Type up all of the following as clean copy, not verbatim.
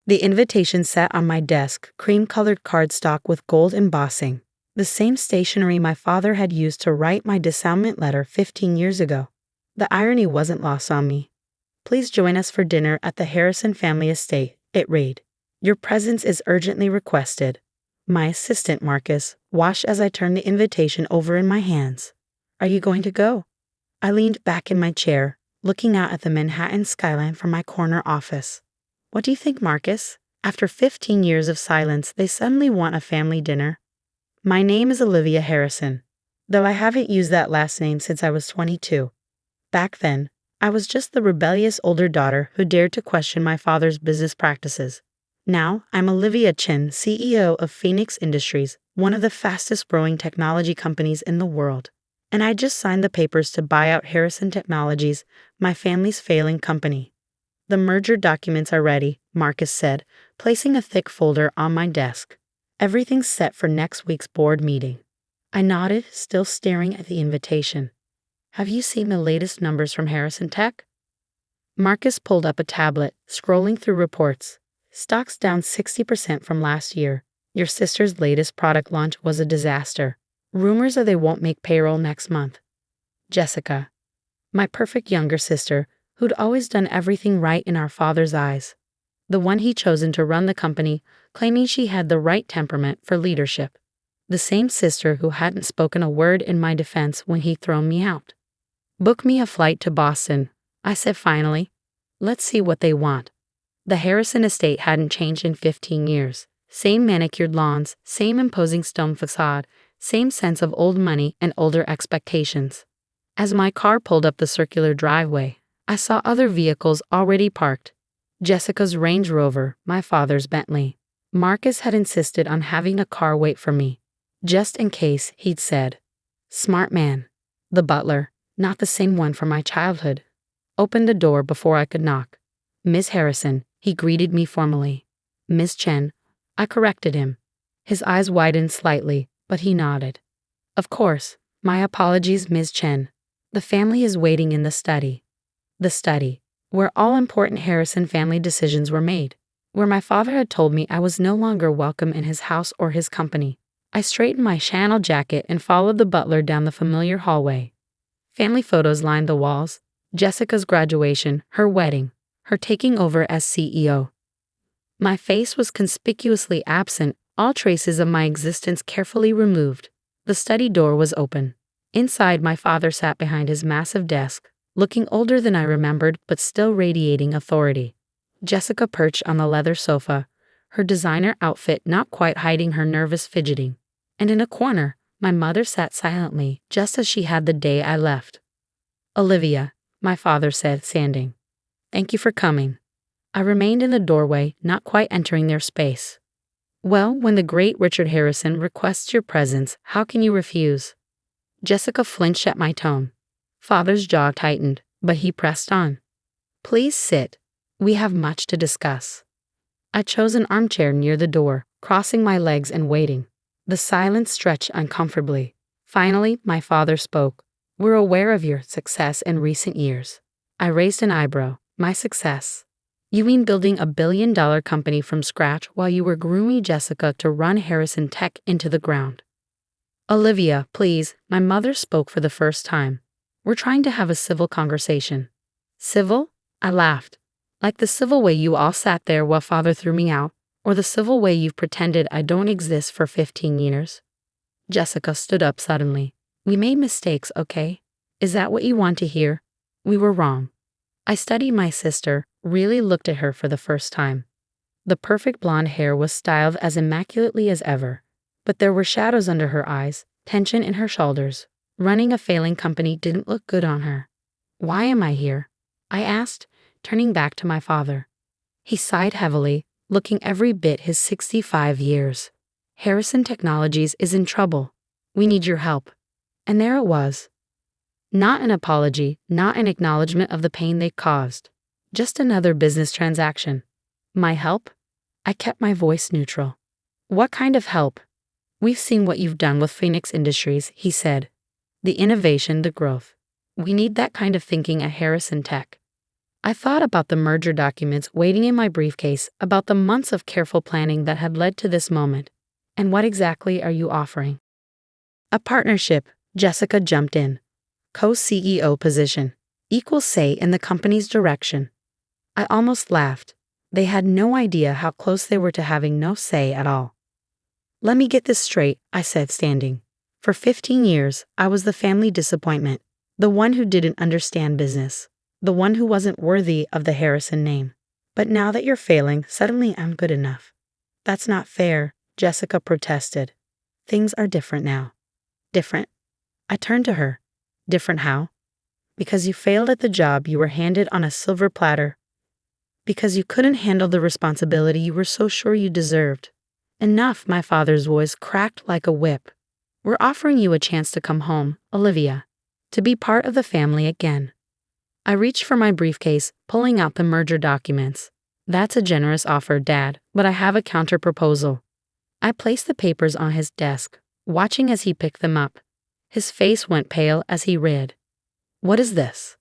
The invitation sat on my desk, cream-colored cardstock with gold embossing, the same stationery my father had used to write my disavowalment letter 15 years ago. The irony wasn't lost on me. "Please join us for dinner at the Harrison family estate," it read. "Your presence is urgently requested." My assistant, Marcus, watched as I turned the invitation over in my hands. "Are you going to go?" I leaned back in my chair, looking out at the Manhattan skyline from my corner office. "What do you think, Marcus? After 15 years of silence, they suddenly want a family dinner." My name is Olivia Harrison, though I haven't used that last name since I was 22. Back then, I was just the rebellious older daughter who dared to question my father's business practices. Now, I'm Olivia Chin, CEO of Phoenix Industries, one of the fastest-growing technology companies in the world. And I just signed the papers to buy out Harrison Technologies, my family's failing company. "The merger documents are ready," Marcus said, placing a thick folder on my desk. "Everything's set for next week's board meeting." I nodded, still staring at the invitation. "Have you seen the latest numbers from Harrison Tech?" Marcus pulled up a tablet, scrolling through reports. "Stock's down 60% from last year. Your sister's latest product launch was a disaster. Rumors are they won't make payroll next month." Jessica, my perfect younger sister, who'd always done everything right in our father's eyes. The one he'd chosen to run the company, claiming she had the right temperament for leadership. The same sister who hadn't spoken a word in my defense when he'd thrown me out. "Book me a flight to Boston," I said finally. "Let's see what they want." The Harrison estate hadn't changed in 15 years. Same manicured lawns, same imposing stone facade, same sense of old money and older expectations. As my car pulled up the circular driveway, I saw other vehicles already parked. Jessica's Range Rover, my father's Bentley. Marcus had insisted on having a car wait for me, just in case, he'd said. Smart man. The butler, not the same one from my childhood, opened the door before I could knock. "Miss Harrison," he greeted me formally. "Miss Chen," I corrected him. His eyes widened slightly, but he nodded. "Of course. My apologies, Ms. Chen. The family is waiting in the study." The study, where all important Harrison family decisions were made, where my father had told me I was no longer welcome in his house or his company. I straightened my Chanel jacket and followed the butler down the familiar hallway. Family photos lined the walls. Jessica's graduation, her wedding, her taking over as CEO. My face was conspicuously absent, all traces of my existence carefully removed. The study door was open. Inside, my father sat behind his massive desk, looking older than I remembered but still radiating authority. Jessica perched on the leather sofa, her designer outfit not quite hiding her nervous fidgeting. And in a corner, my mother sat silently, just as she had the day I left. "Olivia," my father said, standing. "Thank you for coming." I remained in the doorway, not quite entering their space. "Well, when the great Richard Harrison requests your presence, how can you refuse?" Jessica flinched at my tone. Father's jaw tightened, but he pressed on. "Please sit. We have much to discuss." I chose an armchair near the door, crossing my legs and waiting. The silence stretched uncomfortably. Finally, my father spoke. "We're aware of your success in recent years." I raised an eyebrow. "My success? You mean building a billion-dollar company from scratch while you were grooming Jessica to run Harrison Tech into the ground?" "Olivia, please," my mother spoke for the first time. "We're trying to have a civil conversation." "Civil?" I laughed. "Like the civil way you all sat there while father threw me out, or the civil way you've pretended I don't exist for 15 years? Jessica stood up suddenly. "We made mistakes, okay? Is that what you want to hear? We were wrong." I studied my sister, really looked at her for the first time. The perfect blonde hair was styled as immaculately as ever, but there were shadows under her eyes, tension in her shoulders. Running a failing company didn't look good on her. "Why am I here?" I asked, turning back to my father. He sighed heavily, looking every bit his 65 years. "Harrison Technologies is in trouble. We need your help." And there it was. Not an apology, not an acknowledgement of the pain they caused. Just another business transaction. My help? I kept my voice neutral. "What kind of help?" "We've seen what you've done with Phoenix Industries," he said. "The innovation, the growth. We need that kind of thinking at Harrison Tech." I thought about the merger documents waiting in my briefcase, about the months of careful planning that had led to this moment. And what exactly are you offering? A partnership, Jessica jumped in. Co-CEO position. Equal say in the company's direction. I almost laughed. They had no idea how close they were to having no say at all. Let me get this straight, I said, standing. For 15 years, I was the family disappointment, the one who didn't understand business, the one who wasn't worthy of the Harrison name. But now that you're failing, suddenly I'm good enough. That's not fair, Jessica protested. Things are different now. Different? I turned to her. Different how? Because you failed at the job you were handed on a silver platter. Because you couldn't handle the responsibility you were so sure you deserved. Enough, my father's voice cracked like a whip. We're offering you a chance to come home, Olivia. To be part of the family again. I reached for my briefcase, pulling out the merger documents. That's a generous offer, Dad, but I have a counter-proposal. I placed the papers on his desk, watching as he picked them up. His face went pale as he read. What is this?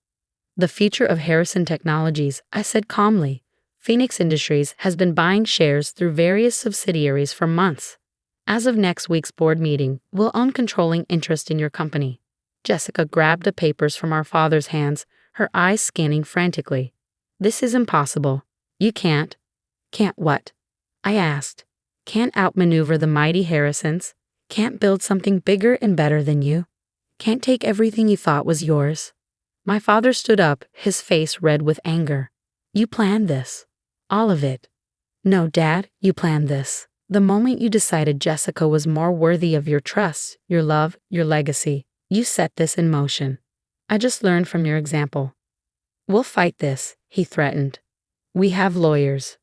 The future of Harrison Technologies, I said calmly. Phoenix Industries has been buying shares through various subsidiaries for months. As of next week's board meeting, we'll own controlling interest in your company. Jessica grabbed the papers from our father's hands, her eyes scanning frantically. This is impossible. You can't. Can't what? I asked. Can't outmaneuver the mighty Harrisons? Can't build something bigger and better than you? Can't take everything you thought was yours? My father stood up, his face red with anger. You planned this. All of it. No, Dad, you planned this. The moment you decided Jessica was more worthy of your trust, your love, your legacy, you set this in motion. I just learned from your example. We'll fight this, he threatened. We have lawyers.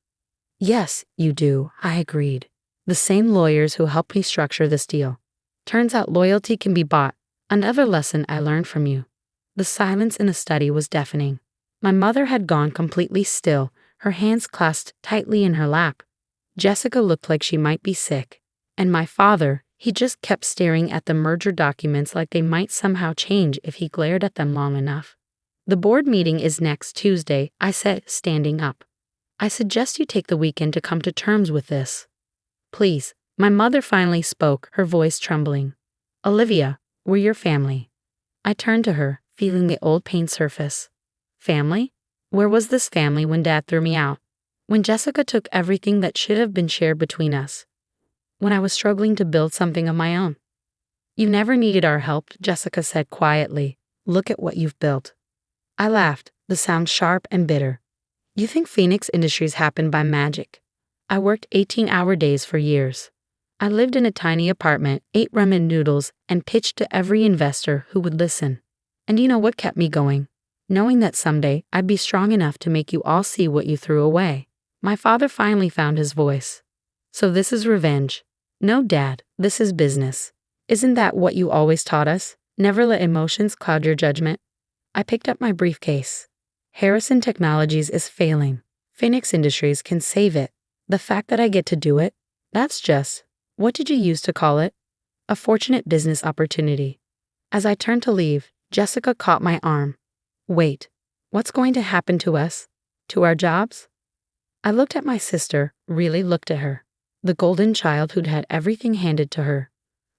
Yes, you do, I agreed. The same lawyers who helped me structure this deal. Turns out loyalty can be bought. Another lesson I learned from you. The silence in the study was deafening. My mother had gone completely still, her hands clasped tightly in her lap. Jessica looked like she might be sick. And my father, he just kept staring at the merger documents like they might somehow change if he glared at them long enough. The board meeting is next Tuesday, I said, standing up. I suggest you take the weekend to come to terms with this. Please, my mother finally spoke, her voice trembling. Olivia, we're your family. I turned to her, feeling the old pain surface. Family? Where was this family when Dad threw me out? When Jessica took everything that should have been shared between us? When I was struggling to build something of my own? You never needed our help, Jessica said quietly. Look at what you've built. I laughed, the sound sharp and bitter. You think Phoenix Industries happened by magic? I worked 18-hour days for years. I lived in a tiny apartment, ate ramen noodles, and pitched to every investor who would listen. And you know what kept me going? Knowing that someday I'd be strong enough to make you all see what you threw away. My father finally found his voice. So this is revenge. No, Dad, this is business. Isn't that what you always taught us? Never let emotions cloud your judgment. I picked up my briefcase. Harrison Technologies is failing. Phoenix Industries can save it. The fact that I get to do it, that's just, what did you use to call it? A fortunate business opportunity. As I turned to leave, Jessica caught my arm. Wait, what's going to happen to us? To our jobs? I looked at my sister, really looked at her. The golden child who'd had everything handed to her.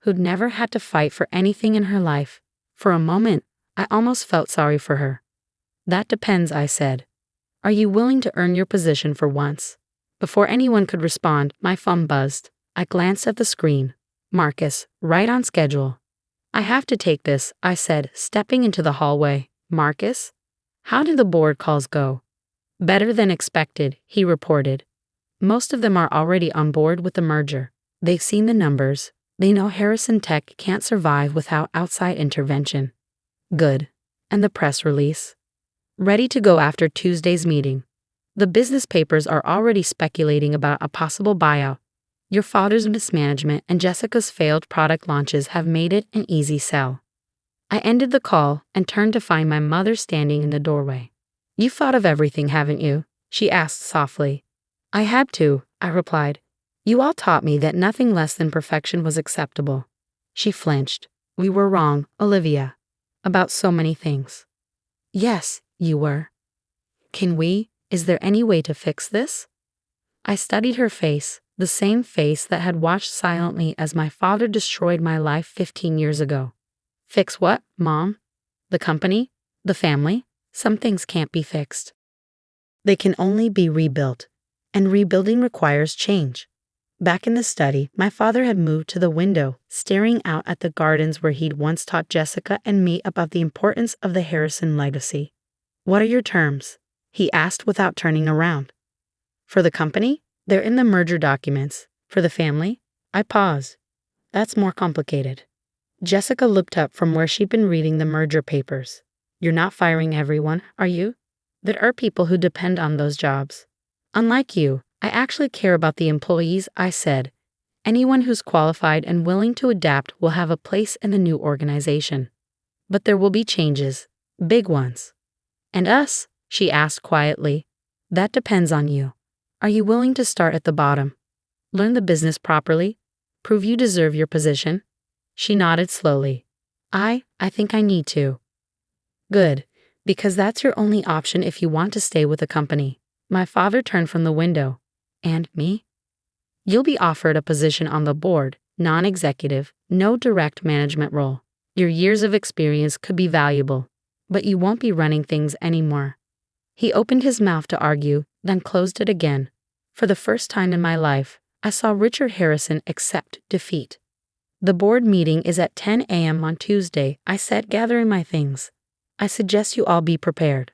Who'd never had to fight for anything in her life. For a moment, I almost felt sorry for her. That depends, I said. Are you willing to earn your position for once? Before anyone could respond, my phone buzzed. I glanced at the screen. Marcus, right on schedule. I have to take this, I said, stepping into the hallway. Marcus? How did the board calls go? Better than expected, he reported. Most of them are already on board with the merger. They've seen the numbers. They know Harrison Tech can't survive without outside intervention. Good. And the press release? Ready to go after Tuesday's meeting. The business papers are already speculating about a possible buyout. Your father's mismanagement and Jessica's failed product launches have made it an easy sell. I ended the call and turned to find my mother standing in the doorway. You've thought of everything, haven't you? She asked softly. I had to, I replied. You all taught me that nothing less than perfection was acceptable. She flinched. We were wrong, Olivia. About so many things. Yes, you were. Is there any way to fix this? I studied her face, the same face that had watched silently as my father destroyed my life 15 years ago. Fix what, Mom? The company? The family? Some things can't be fixed. They can only be rebuilt, and rebuilding requires change. Back in the study, my father had moved to the window, staring out at the gardens where he'd once taught Jessica and me about the importance of the Harrison legacy. What are your terms? He asked without turning around. For the company? They're in the merger documents. For the family? I paused. That's more complicated. Jessica looked up from where she'd been reading the merger papers. You're not firing everyone, are you? There are people who depend on those jobs. Unlike you, I actually care about the employees, I said. Anyone who's qualified and willing to adapt will have a place in the new organization. But there will be changes. Big ones. And us? She asked quietly. That depends on you. Are you willing to start at the bottom? Learn the business properly? Prove you deserve your position? She nodded slowly. I think I need to. Good, because that's your only option if you want to stay with the company. My father turned from the window. And me? You'll be offered a position on the board, non-executive, no direct management role. Your years of experience could be valuable, but you won't be running things anymore. He opened his mouth to argue, then closed it again. For the first time in my life, I saw Richard Harrison accept defeat. The board meeting is at 10 a.m. on Tuesday, I said, gathering my things. I suggest you all be prepared.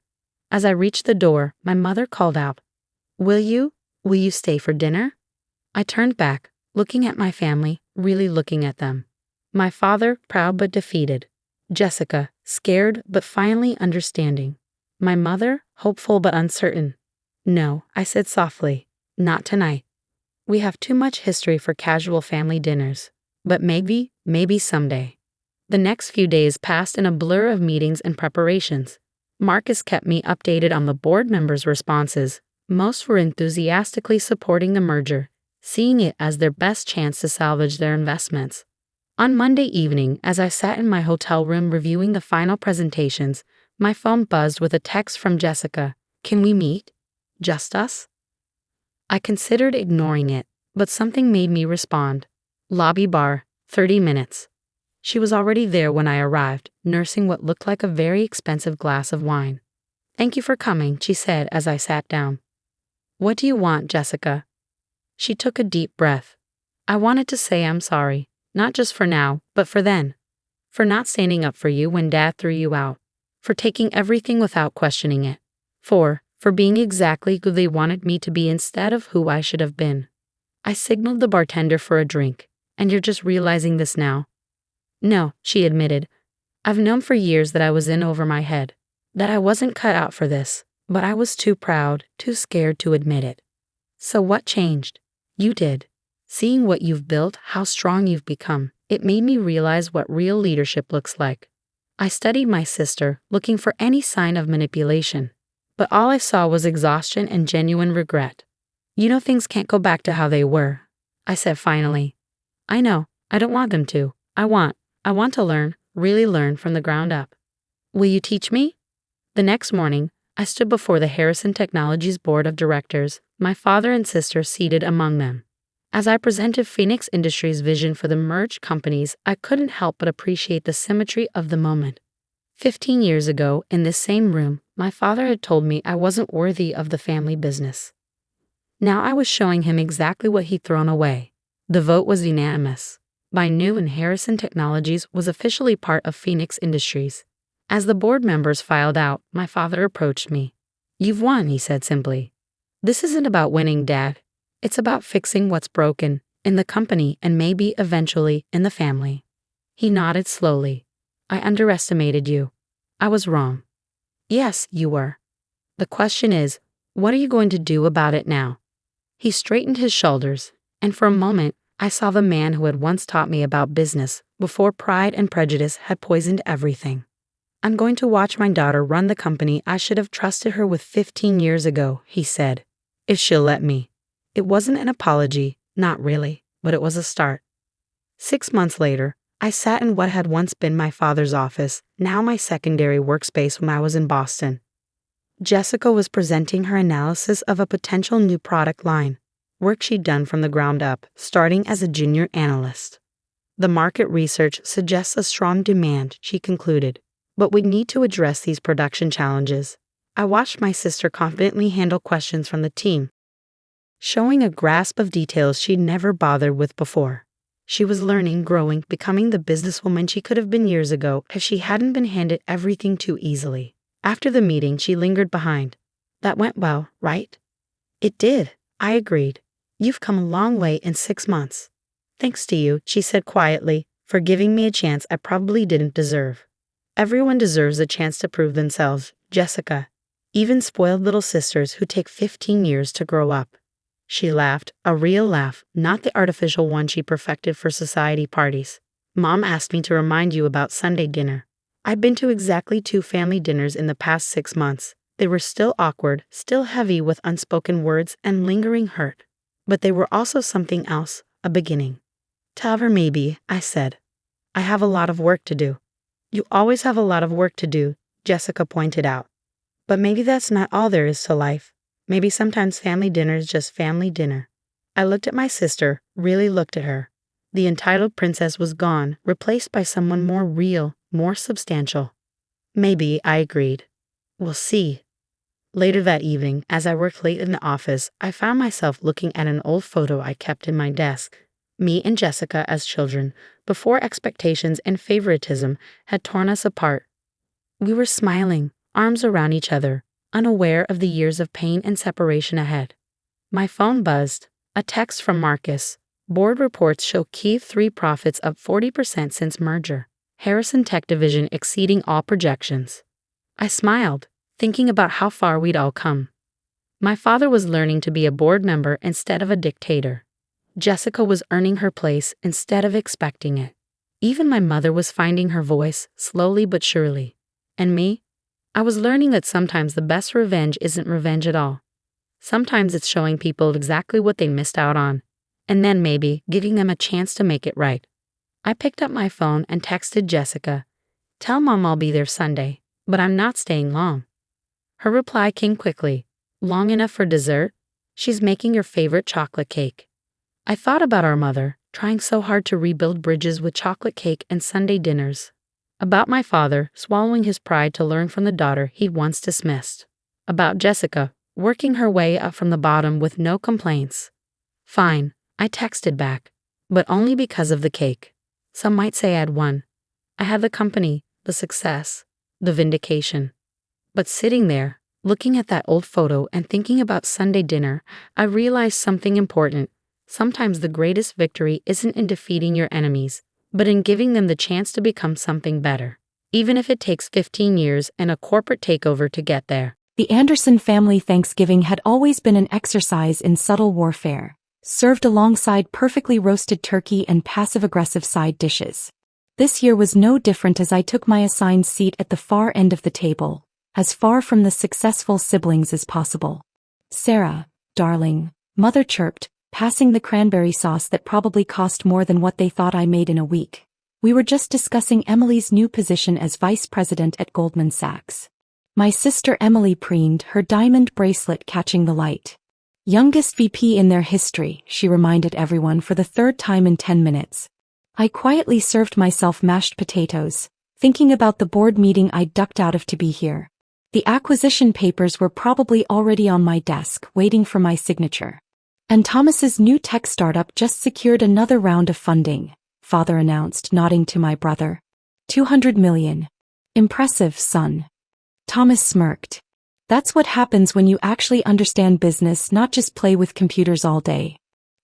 As I reached the door, my mother called out, Will you stay for dinner? I turned back, looking at my family, really looking at them. My father, proud but defeated. Jessica, scared but finally understanding. My mother, hopeful but uncertain. No, I said softly, not tonight. We have too much history for casual family dinners. But maybe someday. The next few days passed in a blur of meetings and preparations. Marcus kept me updated on the board members' responses. Most were enthusiastically supporting the merger, seeing it as their best chance to salvage their investments. On Monday evening, as I sat in my hotel room reviewing the final presentations, my phone buzzed with a text from Jessica. Can we meet? Just us? I considered ignoring it, but something made me respond. Lobby bar, 30 minutes. She was already there when I arrived, nursing what looked like a very expensive glass of wine. Thank you for coming, she said as I sat down. What do you want, Jessica? She took a deep breath. I wanted to say I'm sorry, not just for now, but for then. For not standing up for you when Dad threw you out. For taking everything without questioning it. For being exactly who they wanted me to be instead of who I should have been. I signaled the bartender for a drink. And you're just realizing this now? No, she admitted. I've known for years that I was in over my head. That I wasn't cut out for this. But I was too proud, too scared to admit it. So what changed? You did. Seeing what you've built, how strong you've become, it made me realize what real leadership looks like. I studied my sister, looking for any sign of manipulation. But all I saw was exhaustion and genuine regret. You know things can't go back to how they were, I said finally. I know, I don't want them to. I want to learn, really learn from the ground up. Will you teach me? The next morning, I stood before the Harrison Technologies Board of Directors, my father and sister seated among them. As I presented Phoenix Industries' vision for the merged companies, I couldn't help but appreciate the symmetry of the moment. 15 years ago, in this same room, my father had told me I wasn't worthy of the family business. Now I was showing him exactly what he'd thrown away. The vote was unanimous. By noon, Harrison Technologies was officially part of Phoenix Industries. As the board members filed out, my father approached me. You've won, he said simply. This isn't about winning, Dad. It's about fixing what's broken, in the company and maybe, eventually, in the family. He nodded slowly. I underestimated you. I was wrong. Yes, you were. The question is, what are you going to do about it now? He straightened his shoulders, and for a moment, I saw the man who had once taught me about business before pride and prejudice had poisoned everything. I'm going to watch my daughter run the company I should have trusted her with 15 years ago, he said, if she'll let me. It wasn't an apology, not really, but it was a start. 6 months later, I sat in what had once been my father's office, now my secondary workspace when I was in Boston. Jessica was presenting her analysis of a potential new product line, work she'd done from the ground up, starting as a junior analyst. The market research suggests a strong demand, she concluded, but we need to address these production challenges. I watched my sister confidently handle questions from the team, showing a grasp of details she'd never bothered with before. She was learning, growing, becoming the businesswoman she could have been years ago if she hadn't been handed everything too easily. After the meeting, she lingered behind. That went well, right? It did, I agreed. You've come a long way in 6 months. Thanks to you, she said quietly, for giving me a chance I probably didn't deserve. Everyone deserves a chance to prove themselves, Jessica. Even spoiled little sisters who take 15 years to grow up. She laughed, a real laugh, not the artificial one she perfected for society parties. Mom asked me to remind you about Sunday dinner. I've been to exactly 2 family dinners in the past 6 months. They were still awkward, still heavy with unspoken words and lingering hurt. But they were also something else, a beginning. Tell her maybe, I said. I have a lot of work to do. You always have a lot of work to do, Jessica pointed out. But maybe that's not all there is to life. Maybe sometimes family dinner is just family dinner. I looked at my sister, really looked at her. The entitled princess was gone, replaced by someone more real, more substantial. Maybe, I agreed. We'll see. Later that evening, as I worked late in the office, I found myself looking at an old photo I kept in my desk. Me and Jessica as children, before expectations and favoritism had torn us apart. We were smiling, arms around each other, unaware of the years of pain and separation ahead. My phone buzzed. A text from Marcus. Board reports show Key 3 profits up 40% since merger. Harrison Tech Division exceeding all projections. I smiled, thinking about how far we'd all come. My father was learning to be a board member instead of a dictator. Jessica was earning her place instead of expecting it. Even my mother was finding her voice, slowly but surely. And me? I was learning that sometimes the best revenge isn't revenge at all. Sometimes it's showing people exactly what they missed out on, and then maybe giving them a chance to make it right. I picked up my phone and texted Jessica, "Tell Mom I'll be there Sunday, but I'm not staying long." Her reply came quickly. "Long enough for dessert? She's making your favorite chocolate cake." I thought about our mother, trying so hard to rebuild bridges with chocolate cake and Sunday dinners. About my father, swallowing his pride to learn from the daughter he'd once dismissed. About Jessica, working her way up from the bottom with no complaints. Fine, I texted back, but only because of the cake. Some might say I'd won. I had the company, the success, the vindication. But sitting there, looking at that old photo and thinking about Sunday dinner, I realized something important. Sometimes the greatest victory isn't in defeating your enemies, but in giving them the chance to become something better, even if it takes 15 years and a corporate takeover to get there. The Anderson family Thanksgiving had always been an exercise in subtle warfare, served alongside perfectly roasted turkey and passive-aggressive side dishes. This year was no different as I took my assigned seat at the far end of the table, as far from the successful siblings as possible. "Sarah, darling," Mother chirped, passing the cranberry sauce that probably cost more than what they thought I made in a week. We were just discussing Emily's new position as vice president at Goldman Sachs. My sister Emily preened, her diamond bracelet catching the light. "Youngest VP in their history," she reminded everyone for the 3rd time in 10 minutes. I quietly served myself mashed potatoes, thinking about the board meeting I ducked out of to be here. The acquisition papers were probably already on my desk, waiting for my signature. "And Thomas's new tech startup just secured another round of funding," Father announced, nodding to my brother. $200 million. "Impressive, son." Thomas smirked. "That's what happens when you actually understand business, not just play with computers all day."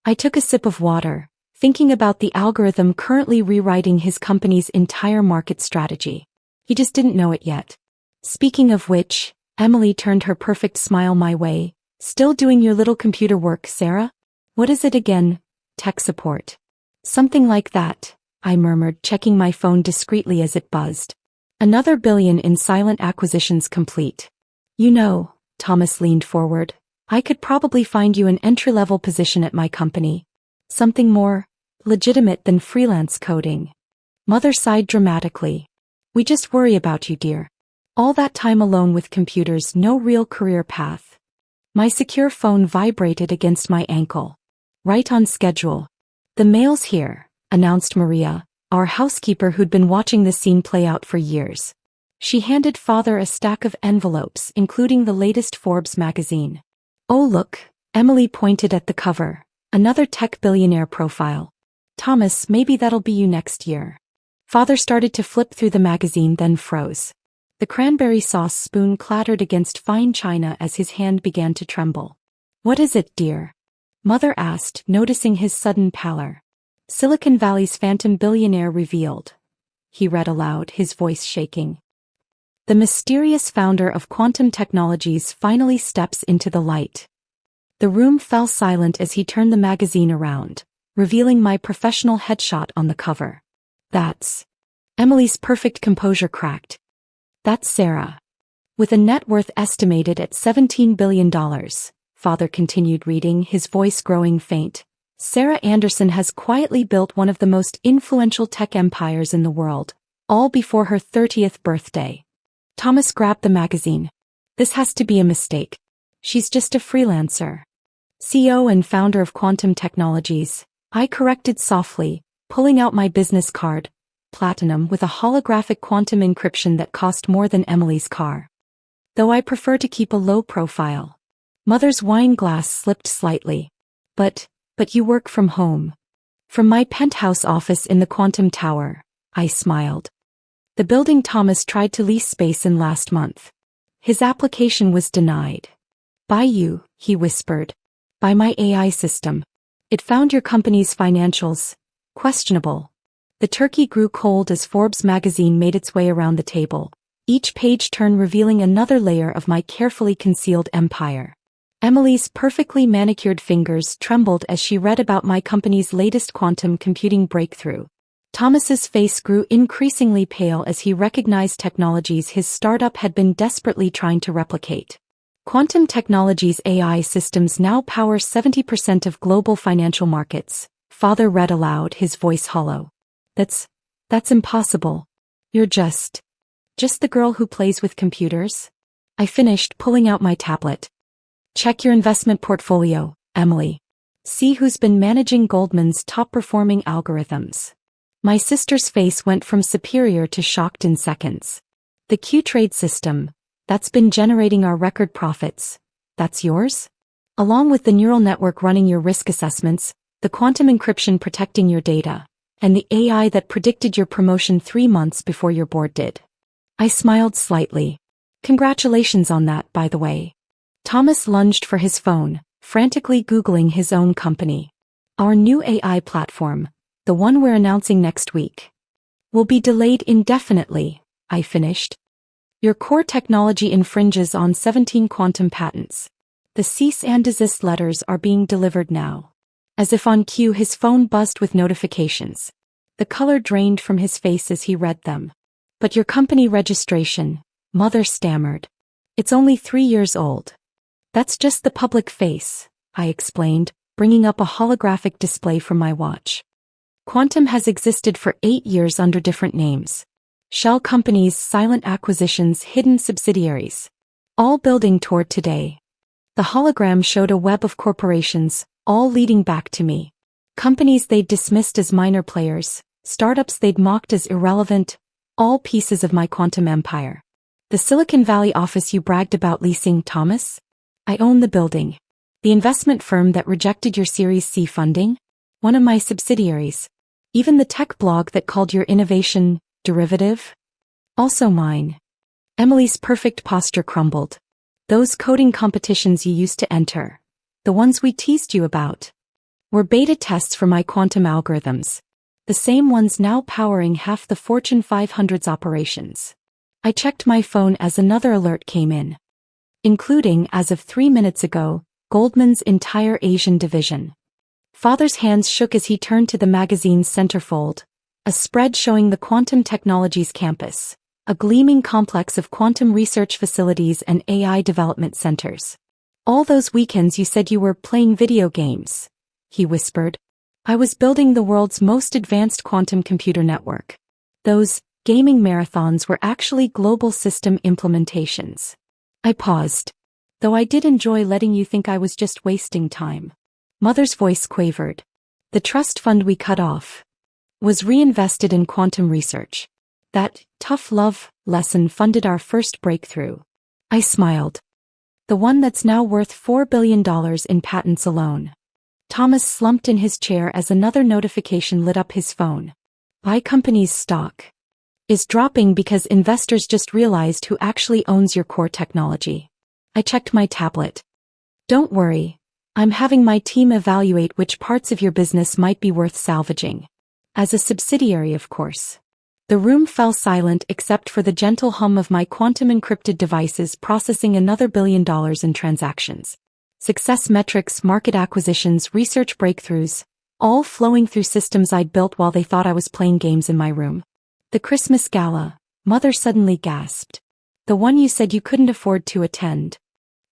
I took a sip of water, thinking about the algorithm currently rewriting his company's entire market strategy. He just didn't know it yet. Speaking of which, Emily turned her perfect smile my way. "Still doing your little computer work, Sarah? What is it again? Tech support?" "Something like that," I murmured, checking my phone discreetly as it buzzed. "Another billion in silent acquisitions complete. You know," Thomas leaned forward, "I could probably find you an entry-level position at my company. Something more legitimate than freelance coding." Mother sighed dramatically. "We just worry about you, dear. All that time alone with computers, no real career path. My secure phone vibrated against my ankle. Right on schedule. The mail's here, announced Maria, our housekeeper who'd been watching the scene play out for years. She handed Father a stack of envelopes, including the latest Forbes magazine. Oh look, Emily pointed at the cover. Another tech billionaire profile. Thomas, maybe that'll be you next year. Father started to flip through the magazine, then froze. The cranberry sauce spoon clattered against fine china as his hand began to tremble. What is it, dear? Mother asked, noticing his sudden pallor. Silicon Valley's phantom billionaire revealed. He read aloud, his voice shaking. The mysterious founder of quantum technologies finally steps into the light. The room fell silent as he turned the magazine around, revealing my professional headshot on the cover. That's... Emily's perfect composure cracked. That's Sarah. With a net worth estimated at $17 billion, Father continued reading, his voice growing faint. Sarah Anderson has quietly built one of the most influential tech empires in the world, all before her 30th birthday. Thomas grabbed the magazine. This has to be a mistake. She's just a freelancer. CEO and founder of quantum technologies, I corrected softly, pulling out my business card, platinum with a holographic quantum encryption that cost more than Emily's car. Though I prefer to keep a low profile. Mother's wine glass slipped slightly. But you work from home. From my penthouse office in the quantum tower, I smiled. The building Thomas tried to lease space in last month. His application was denied. By you, he whispered. By my AI system. It found your company's financials questionable. The turkey grew cold as Forbes magazine made its way around the table, each page turn revealing another layer of my carefully concealed empire. Emily's perfectly manicured fingers trembled as she read about my company's latest quantum computing breakthrough. Thomas's face grew increasingly pale as he recognized technologies his startup had been desperately trying to replicate. Quantum Technologies AI systems now power 70% of global financial markets, Father read aloud, his voice hollow. That's impossible. You're just the girl who plays with computers? I finished, pulling out my tablet. Check your investment portfolio, Emily. See who's been managing Goldman's top-performing algorithms. My sister's face went from superior to shocked in seconds. The Q-Trade system, that's been generating our record profits, that's yours? Along with the neural network running your risk assessments, the quantum encryption protecting your data, and the AI that predicted your promotion 3 months before your board did. I smiled slightly. Congratulations on that, by the way. Thomas lunged for his phone, frantically Googling his own company. Our new AI platform, the one we're announcing next week, will be delayed indefinitely, I finished. Your core technology infringes on 17 quantum patents. The cease and desist letters are being delivered now. As if on cue, his phone buzzed with notifications. The color drained from his face as he read them. But your company registration, Mother stammered. It's only 3 years old. That's just the public face, I explained, bringing up a holographic display from my watch. Quantum has existed for 8 years under different names. Shell companies, silent acquisitions, hidden subsidiaries. All building toward today. The hologram showed a web of corporations, all leading back to me. Companies they'd dismissed as minor players, startups they'd mocked as irrelevant, all pieces of my quantum empire. The Silicon Valley office you bragged about leasing, Thomas? I own the building. The investment firm that rejected your Series C funding? One of my subsidiaries. Even the tech blog that called your innovation derivative? Also mine. Emily's perfect posture crumbled. Those coding competitions you used to enter, the ones we teased you about, were beta tests for my quantum algorithms, the same ones now powering half the Fortune 500's operations. I checked my phone as another alert came in. Including, as of 3 minutes ago, Goldman's entire Asian division. Father's hands shook as he turned to the magazine's centerfold, a spread showing the Quantum Technologies campus, a gleaming complex of quantum research facilities and AI development centers. All those weekends you said you were playing video games, he whispered. I was building the world's most advanced quantum computer network. Those gaming marathons were actually global system implementations. I paused. Though I did enjoy letting you think I was just wasting time. Mother's voice quavered. The trust fund we cut off was reinvested in quantum research. That tough love lesson funded our first breakthrough. I smiled. The one that's now worth $4 billion in patents alone. Thomas slumped in his chair as another notification lit up his phone. My company's stock is dropping because investors just realized who actually owns your core technology. I checked my tablet. Don't worry. I'm having my team evaluate which parts of your business might be worth salvaging. As a subsidiary, of course. The room fell silent except for the gentle hum of my quantum-encrypted devices processing another $1 billion in transactions. Success metrics, market acquisitions, research breakthroughs, all flowing through systems I'd built while they thought I was playing games in my room. The Christmas gala, Mother suddenly gasped. The one you said you couldn't afford to attend.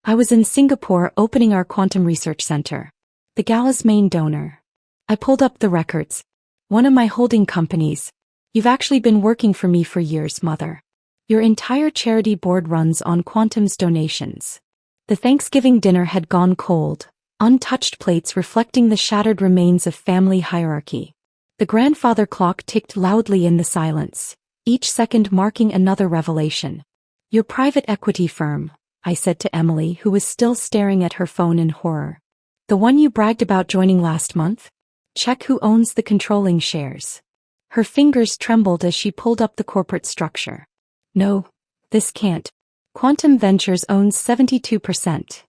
I was in Singapore opening our quantum research center. The gala's main donor. I pulled up the records. One of my holding companies. You've actually been working for me for years, Mother. Your entire charity board runs on quantum's donations. The Thanksgiving dinner had gone cold, untouched plates reflecting the shattered remains of family hierarchy. The grandfather clock ticked loudly in the silence, each second marking another revelation. Your private equity firm, I said to Emily, who was still staring at her phone in horror. The one you bragged about joining last month? Check who owns the controlling shares. Her fingers trembled as she pulled up the corporate structure. No, this can't. Quantum Ventures owns 72%.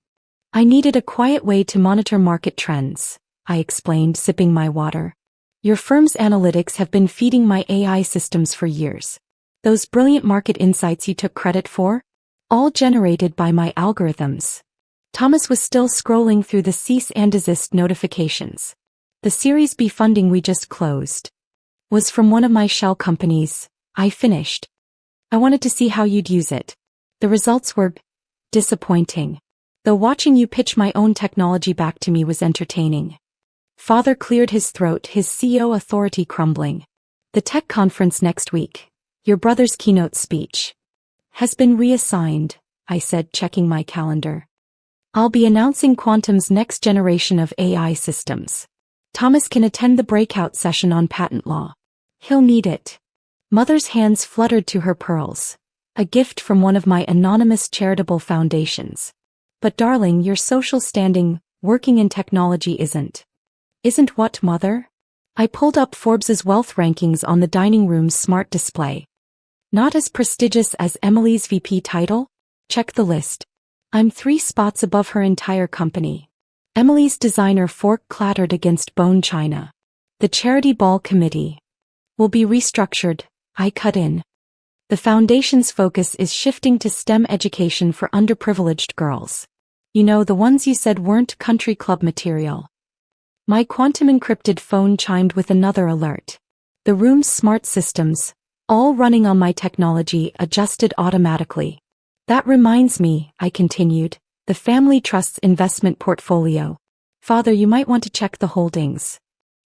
I needed a quiet way to monitor market trends, I explained, sipping my water. Your firm's analytics have been feeding my AI systems for years. Those brilliant market insights you took credit for? All generated by my algorithms. Thomas was still scrolling through the cease and desist notifications. The Series B funding we just closed was from one of my shell companies. I finished. I wanted to see how you'd use it. The results were disappointing. Though watching you pitch my own technology back to me was entertaining. Father cleared his throat, his CEO authority crumbling. The tech conference next week, your brother's keynote speech, has been reassigned, I said, checking my calendar. I'll be announcing Quantum's next generation of AI systems. Thomas can attend the breakout session on patent law. He'll need it. Mother's hands fluttered to her pearls. A gift from one of my anonymous charitable foundations. But darling, your social standing, working in technology isn't. Isn't what, Mother? I pulled up Forbes's wealth rankings on the dining room's smart display. Not as prestigious as Emily's VP title? Check the list. I'm 3 spots above her entire company. Emily's designer fork clattered against bone china. The charity ball committee will be restructured, I cut in. The foundation's focus is shifting to STEM education for underprivileged girls. You know, the ones you said weren't country club material. My quantum-encrypted phone chimed with another alert. The room's smart systems, all running on my technology, adjusted automatically. That reminds me, I continued, the family trust's investment portfolio. Father, you might want to check the holdings.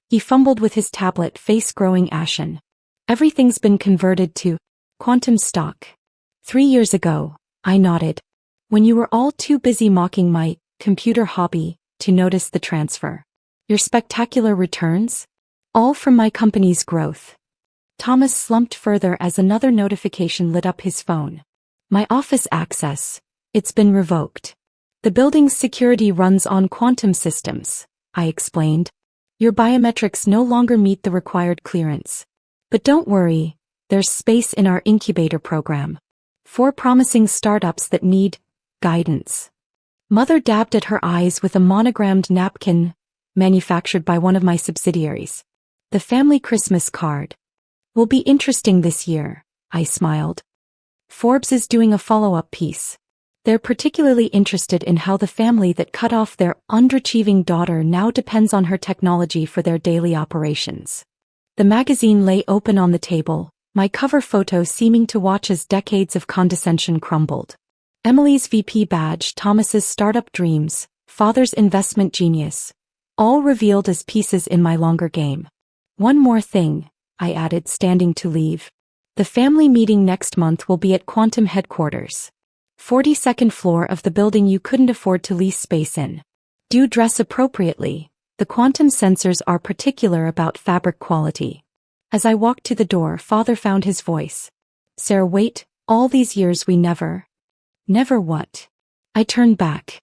He fumbled with his tablet, face growing ashen. Everything's been converted to quantum stock. 3 years ago, I nodded. When you were all too busy mocking my computer hobby to notice the transfer. Your spectacular returns? All from my company's growth. Thomas slumped further as another notification lit up his phone. My office access. It's been revoked. The building's security runs on quantum systems, I explained. Your biometrics no longer meet the required clearance. But don't worry. There's space in our incubator program. 4 promising startups that need guidance. Mother dabbed at her eyes with a monogrammed napkin, manufactured by one of my subsidiaries. The family Christmas card will be interesting this year, I smiled. Forbes is doing a follow-up piece. They're particularly interested in how the family that cut off their underachieving daughter now depends on her technology for their daily operations. The magazine lay open on the table, my cover photo seeming to watch as decades of condescension crumbled. Emily's VP badge, Thomas's startup dreams, father's investment genius, all revealed as pieces in my longer game. One more thing, I added, standing to leave. The family meeting next month will be at Quantum headquarters. 42nd floor of the building you couldn't afford to lease space in. Do dress appropriately. The Quantum sensors are particular about fabric quality. As I walked to the door, Father found his voice. Sarah, wait, all these years we never what? I turned back.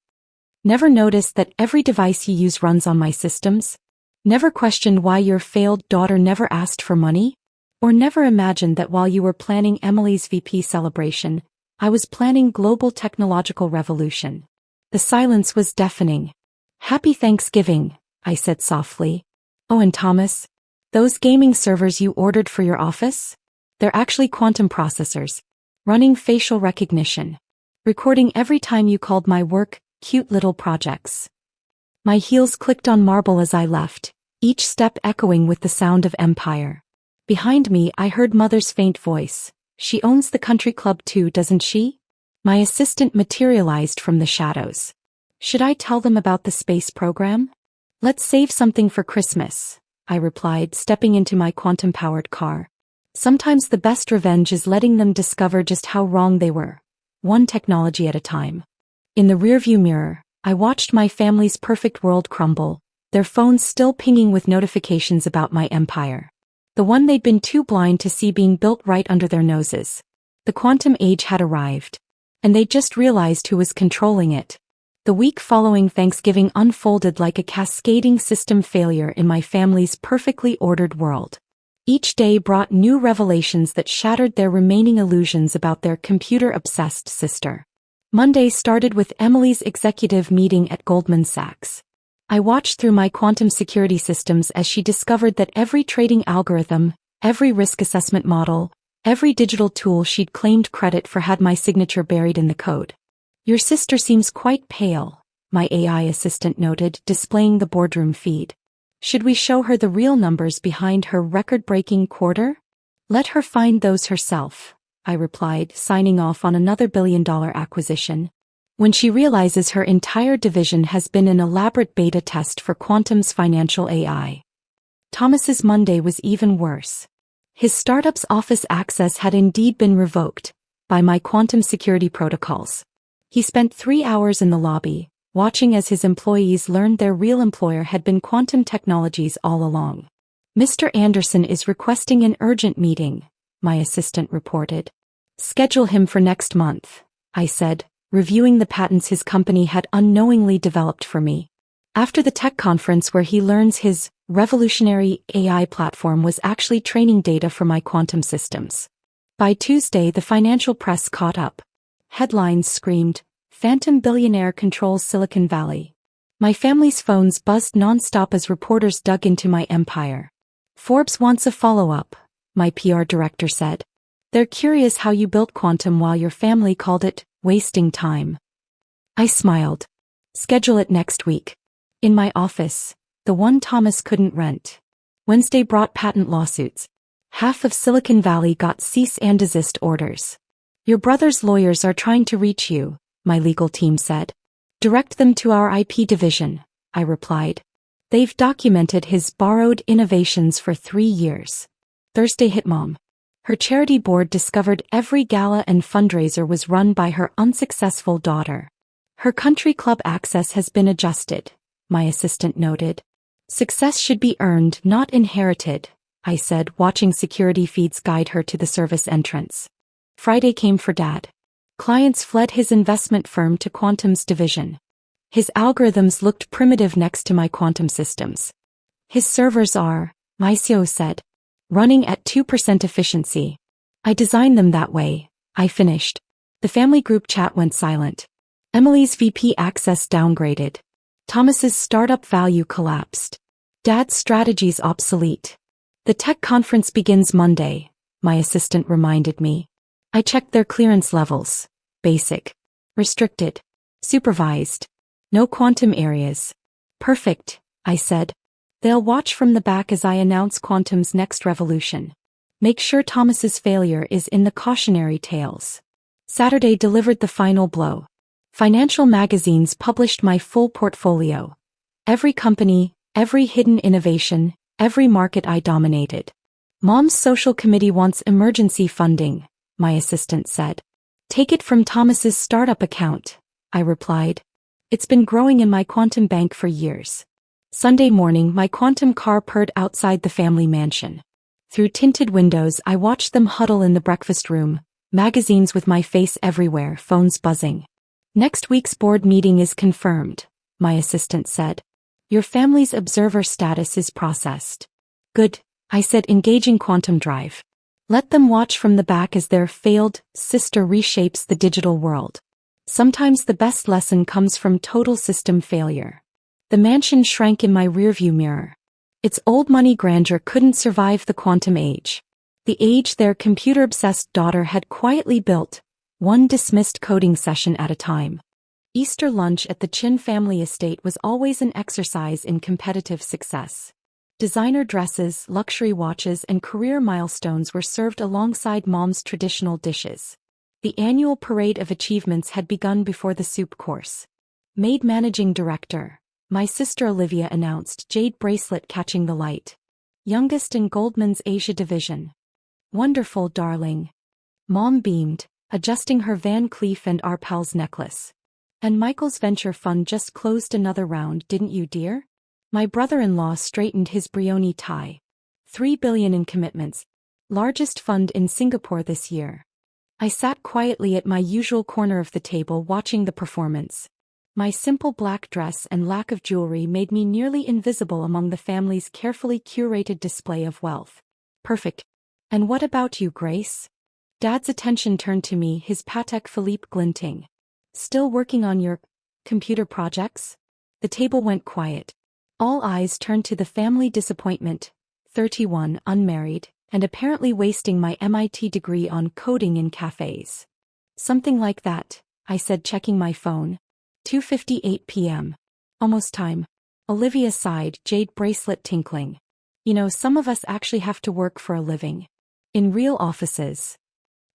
Never noticed that every device you use runs on my systems? Never questioned why your failed daughter never asked for money? Or never imagined that while you were planning Emily's VP celebration, I was planning global technological revolution? The silence was deafening. Happy Thanksgiving, I said softly. Oh, and Thomas, those gaming servers you ordered for your office? They're actually Quantum processors, running facial recognition, recording every time you called my work, cute little projects. My heels clicked on marble as I left, each step echoing with the sound of empire. Behind me I heard Mother's faint voice. She owns the country club too, doesn't she? My assistant materialized from the shadows. Should I tell them about the space program? Let's save something for Christmas, I replied, stepping into my quantum-powered car. Sometimes the best revenge is letting them discover just how wrong they were, one technology at a time. In the rearview mirror, I watched my family's perfect world crumble, their phones still pinging with notifications about my empire. The one they'd been too blind to see being built right under their noses. The quantum age had arrived. And they just realized who was controlling it. The week following Thanksgiving unfolded like a cascading system failure in my family's perfectly ordered world. Each day brought new revelations that shattered their remaining illusions about their computer-obsessed sister. Monday started with Emily's executive meeting at Goldman Sachs. I watched through my quantum security systems as she discovered that every trading algorithm, every risk assessment model, every digital tool she'd claimed credit for had my signature buried in the code. Your sister seems quite pale, my AI assistant noted, displaying the boardroom feed. Should we show her the real numbers behind her record-breaking quarter? Let her find those herself, I replied, signing off on another billion-dollar acquisition. When she realizes her entire division has been an elaborate beta test for Quantum's financial AI. Thomas's Monday was even worse. His startup's office access had indeed been revoked by my quantum security protocols. He spent 3 hours in the lobby, watching as his employees learned their real employer had been Quantum Technologies all along. Mr. Anderson is requesting an urgent meeting, my assistant reported. Schedule him for next month, I said, reviewing the patents his company had unknowingly developed for me. After the tech conference where he learns his revolutionary AI platform was actually training data for my quantum systems. By Tuesday, the financial press caught up. Headlines screamed, "Phantom billionaire controls Silicon Valley." My family's phones buzzed nonstop as reporters dug into my empire. Forbes wants a follow-up, my PR director said. They're curious how you built Quantum while your family called it wasting time. I smiled. Schedule it next week. In my office, the one Thomas couldn't rent. Wednesday brought patent lawsuits. Half of Silicon Valley got cease and desist orders. Your brother's lawyers are trying to reach you, my legal team said. Direct them to our IP division, I replied. They've documented his borrowed innovations for 3 years. Thursday hit Mom. Her charity board discovered every gala and fundraiser was run by her unsuccessful daughter. Her country club access has been adjusted, my assistant noted. Success should be earned, not inherited, I said, watching security feeds guide her to the service entrance. Friday came for Dad. Clients fled his investment firm to Quantum's division. His algorithms looked primitive next to my quantum systems. His servers are, my CEO said, running at 2% efficiency. I designed them that way, I finished. The family group chat went silent. Emily's VP access downgraded. Thomas's startup value collapsed. Dad's strategy's obsolete. The tech conference begins Monday, my assistant reminded me. I checked their clearance levels. Basic. Restricted. Supervised. No quantum areas. Perfect, I said. They'll watch from the back as I announce Quantum's next revolution. Make sure Thomas's failure is in the cautionary tales. Saturday delivered the final blow. Financial magazines published my full portfolio. Every company, every hidden innovation, every market I dominated. Mom's social committee wants emergency funding, my assistant said. Take it from Thomas's startup account, I replied. It's been growing in my quantum bank for years. Sunday morning, my quantum car purred outside the family mansion. Through tinted windows, I watched them huddle in the breakfast room, magazines with my face everywhere, phones buzzing. Next week's board meeting is confirmed, my assistant said. Your family's observer status is processed. Good, I said, engaging quantum drive. Let them watch from the back as their failed sister reshapes the digital world. Sometimes the best lesson comes from total system failure. The mansion shrank in my rearview mirror. Its old money grandeur couldn't survive the quantum age. The age their computer-obsessed daughter had quietly built, one dismissed coding session at a time. Easter lunch at the Chin family estate was always an exercise in competitive success. Designer dresses, luxury watches, and career milestones were served alongside Mom's traditional dishes. The annual parade of achievements had begun before the soup course. Maid managing director, my sister Olivia announced, jade bracelet catching the light. Youngest in Goldman's Asia division. Wonderful, darling. Mom beamed, adjusting her Van Cleef and Arpels necklace. And Michael's venture fund just closed another round, didn't you, dear? My brother-in-law straightened his Brioni tie. $3 billion in commitments. Largest fund in Singapore this year. I sat quietly at my usual corner of the table watching the performance. My simple black dress and lack of jewelry made me nearly invisible among the family's carefully curated display of wealth. Perfect. And what about you, Grace? Dad's attention turned to me, his Patek Philippe glinting. Still working on your computer projects? The table went quiet. All eyes turned to the family disappointment, 31, unmarried, and apparently wasting my MIT degree on coding in cafes. Something like that, I said, checking my phone. 2:58 p.m. Almost time. Olivia sighed, jade bracelet tinkling. You know, some of us actually have to work for a living. In real offices.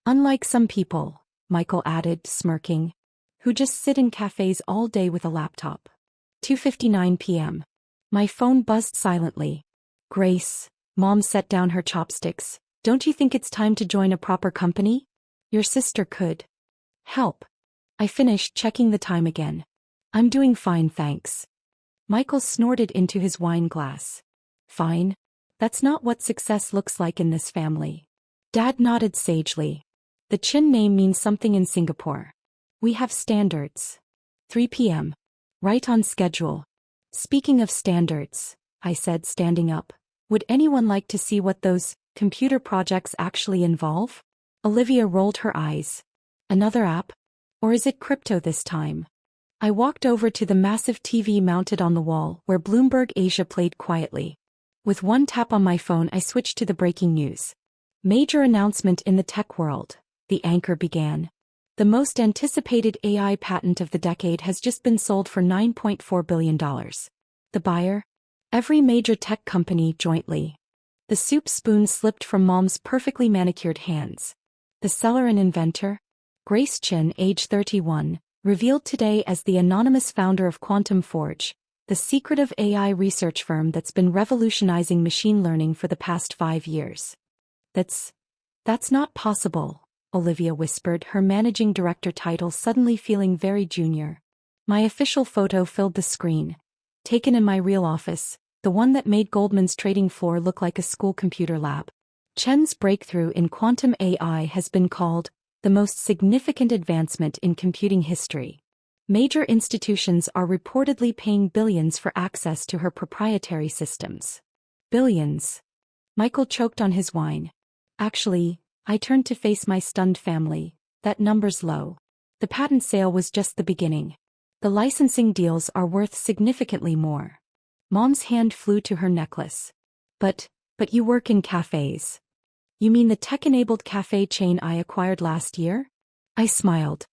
Unlike some people, Michael added, smirking, who just sit in cafes all day with a laptop. 2:59 p.m. My phone buzzed silently. Grace, Mom set down her chopsticks. Don't you think it's time to join a proper company? Your sister could help. I finished, checking the time again. I'm doing fine, thanks. Michael snorted into his wine glass. Fine? That's not what success looks like in this family. Dad nodded sagely. The Chin name means something in Singapore. We have standards. 3 p.m. Right on schedule. Speaking of standards, I said, standing up, would anyone like to see what those computer projects actually involve? Olivia rolled her eyes. Another app? Or is it crypto this time? I walked over to the massive TV mounted on the wall where Bloomberg Asia played quietly. With one tap on my phone, I switched to the breaking news. Major announcement in the tech world, the anchor began. The most anticipated AI patent of the decade has just been sold for $9.4 billion. The buyer? Every major tech company jointly. The soup spoon slipped from Mom's perfectly manicured hands. The seller and inventor? Grace Chin, age 31, revealed today as the anonymous founder of Quantum Forge, the secretive AI research firm that's been revolutionizing machine learning for the past 5 years. That's not possible, Olivia whispered, her managing director title suddenly feeling very junior. My official photo filled the screen. Taken in my real office, the one that made Goldman's trading floor look like a school computer lab. Chen's breakthrough in quantum AI has been called the most significant advancement in computing history. Major institutions are reportedly paying billions for access to her proprietary systems. Billions. Michael choked on his wine. Actually, I turned to face my stunned family. That number's low. The patent sale was just the beginning. The licensing deals are worth significantly more. Mom's hand flew to her necklace. But you work in cafes. You mean the tech-enabled cafe chain I acquired last year? I smiled.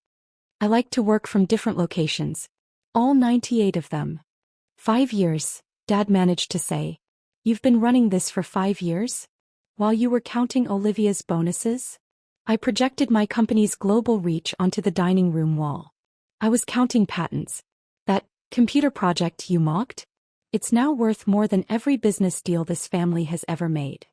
I like to work from different locations. All 98 of them. 5 years, Dad managed to say. You've been running this for 5 years? While you were counting Olivia's bonuses? I projected my company's global reach onto the dining room wall. I was counting patents. That computer project you mocked? It's now worth more than every business deal this family has ever made.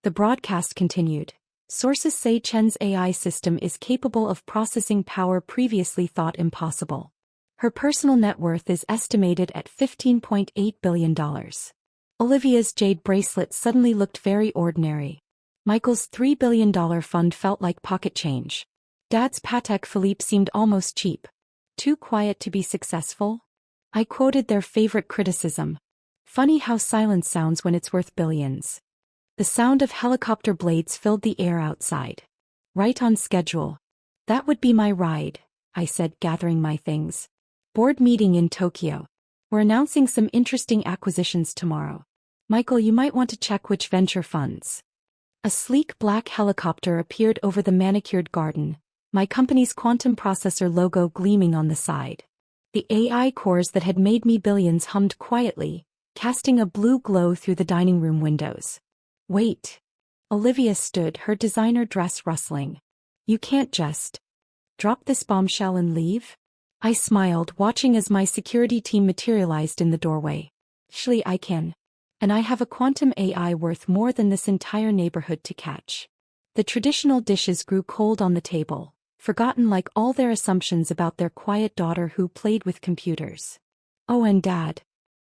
The broadcast continued. Sources say Chen's AI system is capable of processing power previously thought impossible. Her personal net worth is estimated at $15.8 billion. Olivia's jade bracelet suddenly looked very ordinary. Michael's $3 billion fund felt like pocket change. Dad's Patek Philippe seemed almost cheap. Too quiet to be successful? I quoted their favorite criticism. Funny how silence sounds when it's worth billions. The sound of helicopter blades filled the air outside. Right on schedule. That would be my ride, I said, gathering my things. Board meeting in Tokyo. We're announcing some interesting acquisitions tomorrow. Michael, you might want to check which venture funds. A sleek black helicopter appeared over the manicured garden, my company's quantum processor logo gleaming on the side. The AI cores that had made me billions hummed quietly, casting a blue glow through the dining room windows. Wait. Olivia stood, her designer dress rustling. You can't just drop this bombshell and leave? I smiled, watching as my security team materialized in the doorway. Surely I can. And I have a quantum AI worth more than this entire neighborhood to catch. The traditional dishes grew cold on the table, forgotten like all their assumptions about their quiet daughter who played with computers. Oh, and Dad.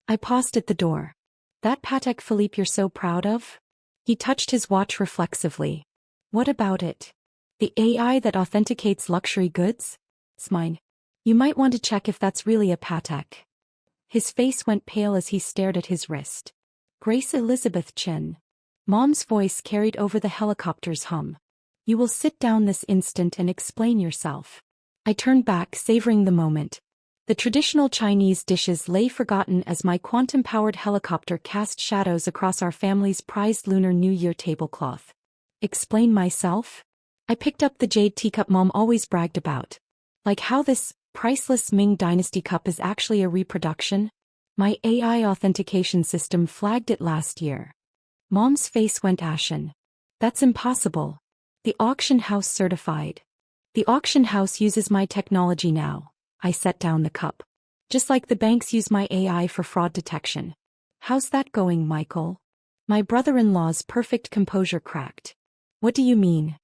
I paused at the door. That Patek Philippe you're so proud of? He touched his watch reflexively. What about it? The AI that authenticates luxury goods? It's mine. You might want to check if that's really a Patek. His face went pale as he stared at his wrist. Grace Elizabeth Chin. Mom's voice carried over the helicopter's hum. You will sit down this instant and explain yourself. I turned back, savoring the moment. The traditional Chinese dishes lay forgotten as my quantum-powered helicopter cast shadows across our family's prized Lunar New Year tablecloth. Explain myself? I picked up the jade teacup Mom always bragged about. Like how this priceless Ming Dynasty cup is actually a reproduction? My AI authentication system flagged it last year. Mom's face went ashen. That's impossible. The auction house certified. The auction house uses my technology now. I set down the cup. Just like the banks use my AI for fraud detection. How's that going, Michael? My brother-in-law's perfect composure cracked. What do you mean?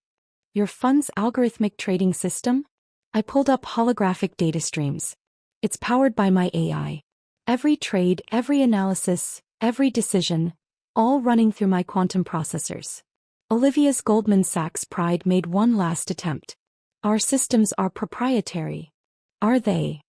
Your fund's algorithmic trading system? I pulled up holographic data streams. It's powered by my AI. Every trade, every analysis, every decision, all running through my quantum processors. Olivia's Goldman Sachs pride made one last attempt. Our systems are proprietary. Are they?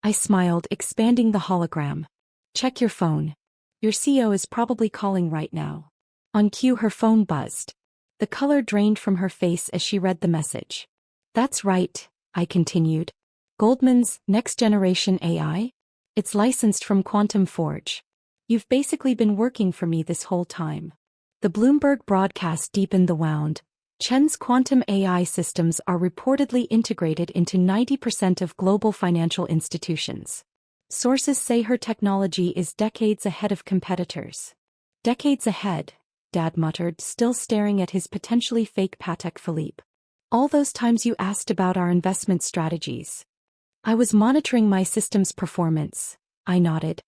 I smiled, expanding the hologram. Check your phone. Your CEO is probably calling right now. On cue, her phone buzzed. The color drained from her face as she read the message. That's right, I continued. Goldman's next generation AI? It's licensed from Quantum Forge. You've basically been working for me this whole time. The Bloomberg broadcast deepened the wound. Chen's quantum AI systems are reportedly integrated into 90% of global financial institutions. Sources say her technology is decades ahead of competitors. Decades ahead, Dad muttered, still staring at his potentially fake Patek Philippe. All those times you asked about our investment strategies. I was monitoring my system's performance, I nodded.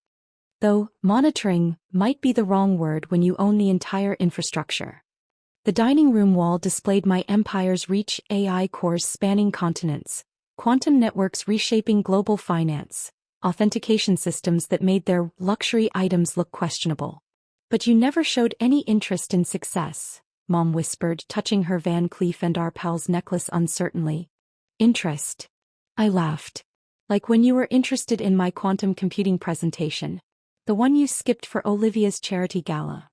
Though, monitoring might be the wrong word when you own the entire infrastructure. The dining room wall displayed my empire's reach, AI cores spanning continents, quantum networks reshaping global finance, authentication systems that made their luxury items look questionable. But you never showed any interest in success, Mom whispered, touching her Van Cleef and Arpels necklace uncertainly. Interest? I laughed. Like when you were interested in my quantum computing presentation. The one you skipped for Olivia's charity gala.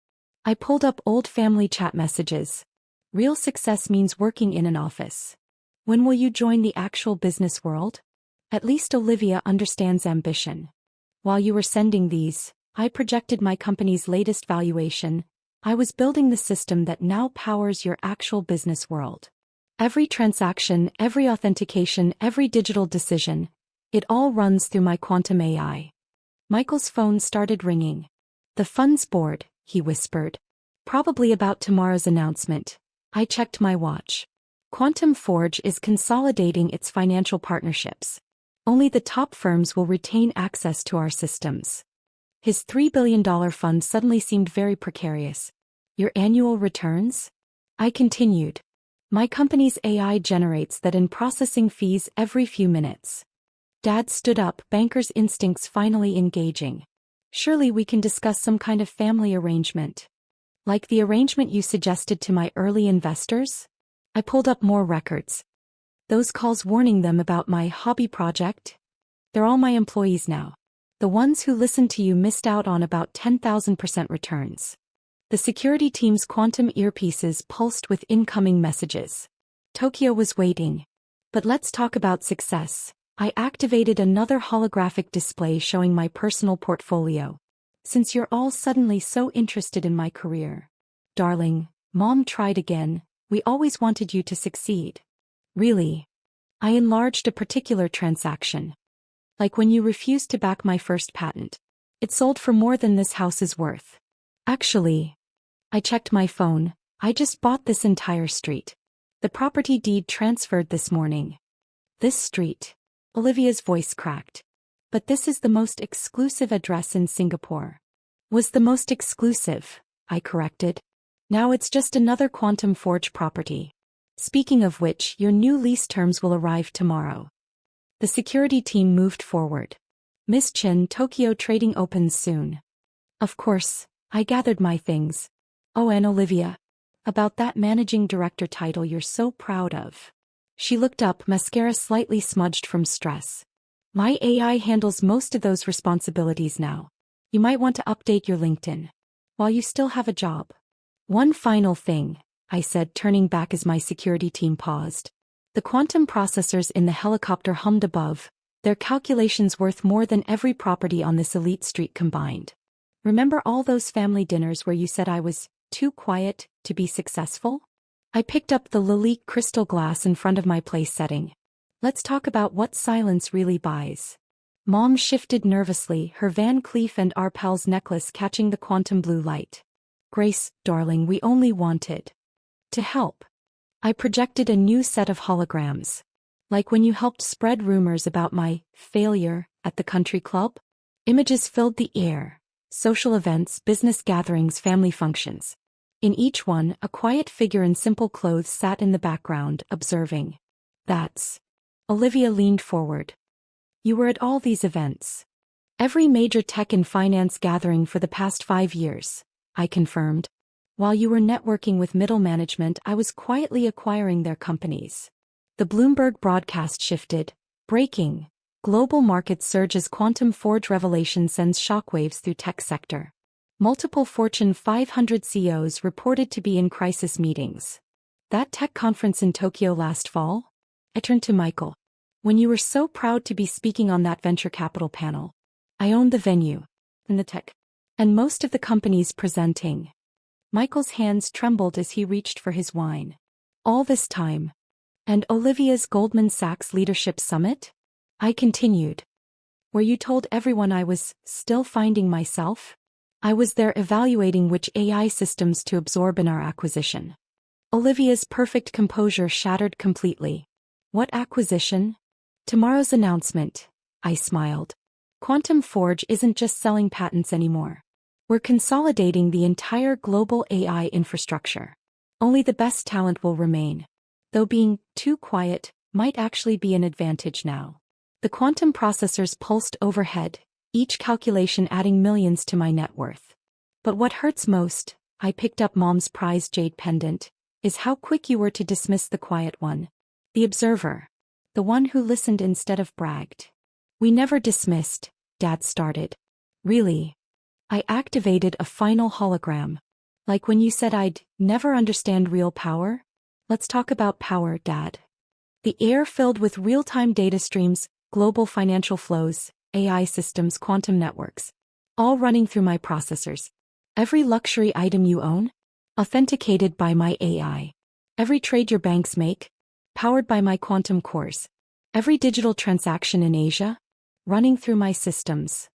I pulled up old family chat messages. Real success means working in an office. When will you join the actual business world? At least Olivia understands ambition. While you were sending these, I projected my company's latest valuation. I was building the system that now powers your actual business world. Every transaction, every authentication, every digital decision, it all runs through my quantum AI. Michael's phone started ringing. The funds board, he whispered. Probably about tomorrow's announcement. I checked my watch. Quantum Forge is consolidating its financial partnerships. Only the top firms will retain access to our systems. His $3 billion fund suddenly seemed very precarious. Your annual returns? I continued. My company's AI generates that in processing fees every few minutes. Dad stood up, banker's instincts finally engaging. Surely we can discuss some kind of family arrangement. Like the arrangement you suggested to my early investors? I pulled up more records. Those calls warning them about my hobby project? They're all my employees now. The ones who listened to you missed out on about 10,000% returns. The security team's quantum earpieces pulsed with incoming messages. Tokyo was waiting. But let's talk about success. I activated another holographic display showing my personal portfolio. Since you're all suddenly so interested in my career. Darling, Mom tried again, we always wanted you to succeed. Really? I enlarged a particular transaction. Like when you refused to back my first patent. It sold for more than this house is worth. Actually, I checked my phone, I just bought this entire street. The property deed transferred this morning. This street. Olivia's voice cracked. But this is the most exclusive address in Singapore. Was the most exclusive, I corrected. Now it's just another Quantum Forge property. Speaking of which, your new lease terms will arrive tomorrow. The security team moved forward. Miss Chin, Tokyo trading opens soon. Of course, I gathered my things. Oh, and Olivia. About that managing director title you're so proud of. She looked up, mascara slightly smudged from stress. My AI handles most of those responsibilities now. You might want to update your LinkedIn. While you still have a job. One final thing, I said, turning back as my security team paused. The quantum processors in the helicopter hummed above, their calculations worth more than every property on this elite street combined. Remember all those family dinners where you said I was too quiet to be successful? I picked up the Lalique crystal glass in front of my place setting. Let's talk about what silence really buys. Mom shifted nervously, her Van Cleef and Arpels necklace catching the quantum blue light. Grace, darling, we only wanted to help. I projected a new set of holograms. Like when you helped spread rumors about my failure at the country club? Images filled the air. Social events, business gatherings, family functions. In each one, a quiet figure in simple clothes sat in the background, observing. That's. Olivia leaned forward. You were at all these events. Every major tech and finance gathering for the past 5 years, I confirmed. While you were networking with middle management, I was quietly acquiring their companies. The Bloomberg broadcast shifted. Breaking. Global markets surge as Quantum Forge revelation sends shockwaves through tech sector. Multiple Fortune 500 CEOs reported to be in crisis meetings. That tech conference in Tokyo last fall? I turned to Michael. When you were so proud to be speaking on that venture capital panel. I owned the venue. And the tech. And most of the companies presenting. Michael's hands trembled as he reached for his wine. All this time. And Olivia's Goldman Sachs Leadership Summit? I continued. Where you told everyone I was still finding myself? I was there evaluating which AI systems to absorb in our acquisition. Olivia's perfect composure shattered completely. What acquisition? Tomorrow's announcement, I smiled. Quantum Forge isn't just selling patents anymore. We're consolidating the entire global AI infrastructure. Only the best talent will remain. Though being too quiet might actually be an advantage now. The quantum processors pulsed overhead, each calculation adding millions to my net worth. But what hurts most, I picked up Mom's prized jade pendant, is how quick you were to dismiss the quiet one. The observer. The one who listened instead of bragged. We never dismissed, Dad started. Really? I activated a final hologram. Like when you said I'd never understand real power? Let's talk about power, Dad. The air filled with real-time data streams, global financial flows, AI systems, quantum networks. All running through my processors. Every luxury item you own? Authenticated by my AI. Every trade your banks make? Powered by my quantum cores. Every digital transaction in Asia? Running through my systems.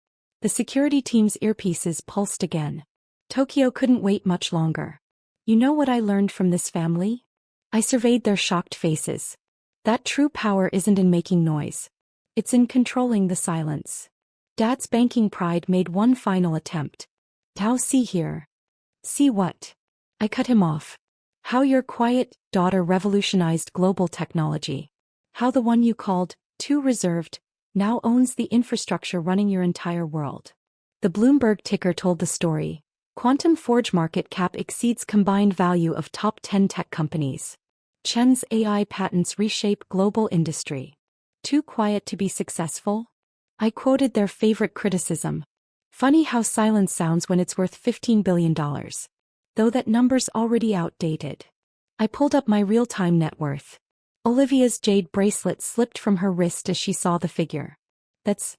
The security team's earpieces pulsed again. Tokyo couldn't wait much longer. You know what I learned from this family? I surveyed their shocked faces. That true power isn't in making noise. It's in controlling the silence. Dad's banking pride made one final attempt. Tao, see here. See what? I cut him off. How your quiet daughter revolutionized global technology. How the one you called too reserved now owns the infrastructure running your entire world. The Bloomberg ticker told the story. Quantum Forge market cap exceeds combined value of top 10 tech companies. Chen's AI patents reshape global industry. Too quiet to be successful? I quoted their favorite criticism. Funny how silence sounds when it's worth $15 billion. Though that number's already outdated. I pulled up my real-time net worth. Olivia's jade bracelet slipped from her wrist as she saw the figure. That's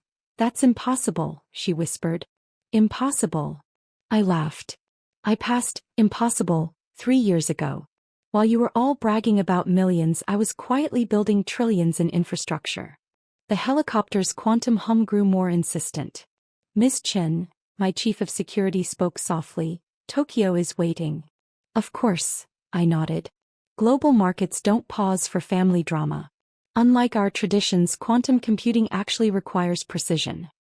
impossible, she whispered. Impossible. I laughed. I passed impossible 3 years ago. While you were all bragging about millions, I was quietly building trillions in infrastructure. The helicopter's quantum hum grew more insistent. Miss Chen, my chief of security, spoke softly. Tokyo is waiting. Of course, I nodded. Global markets don't pause for family drama. Unlike our traditions, quantum computing actually requires precision.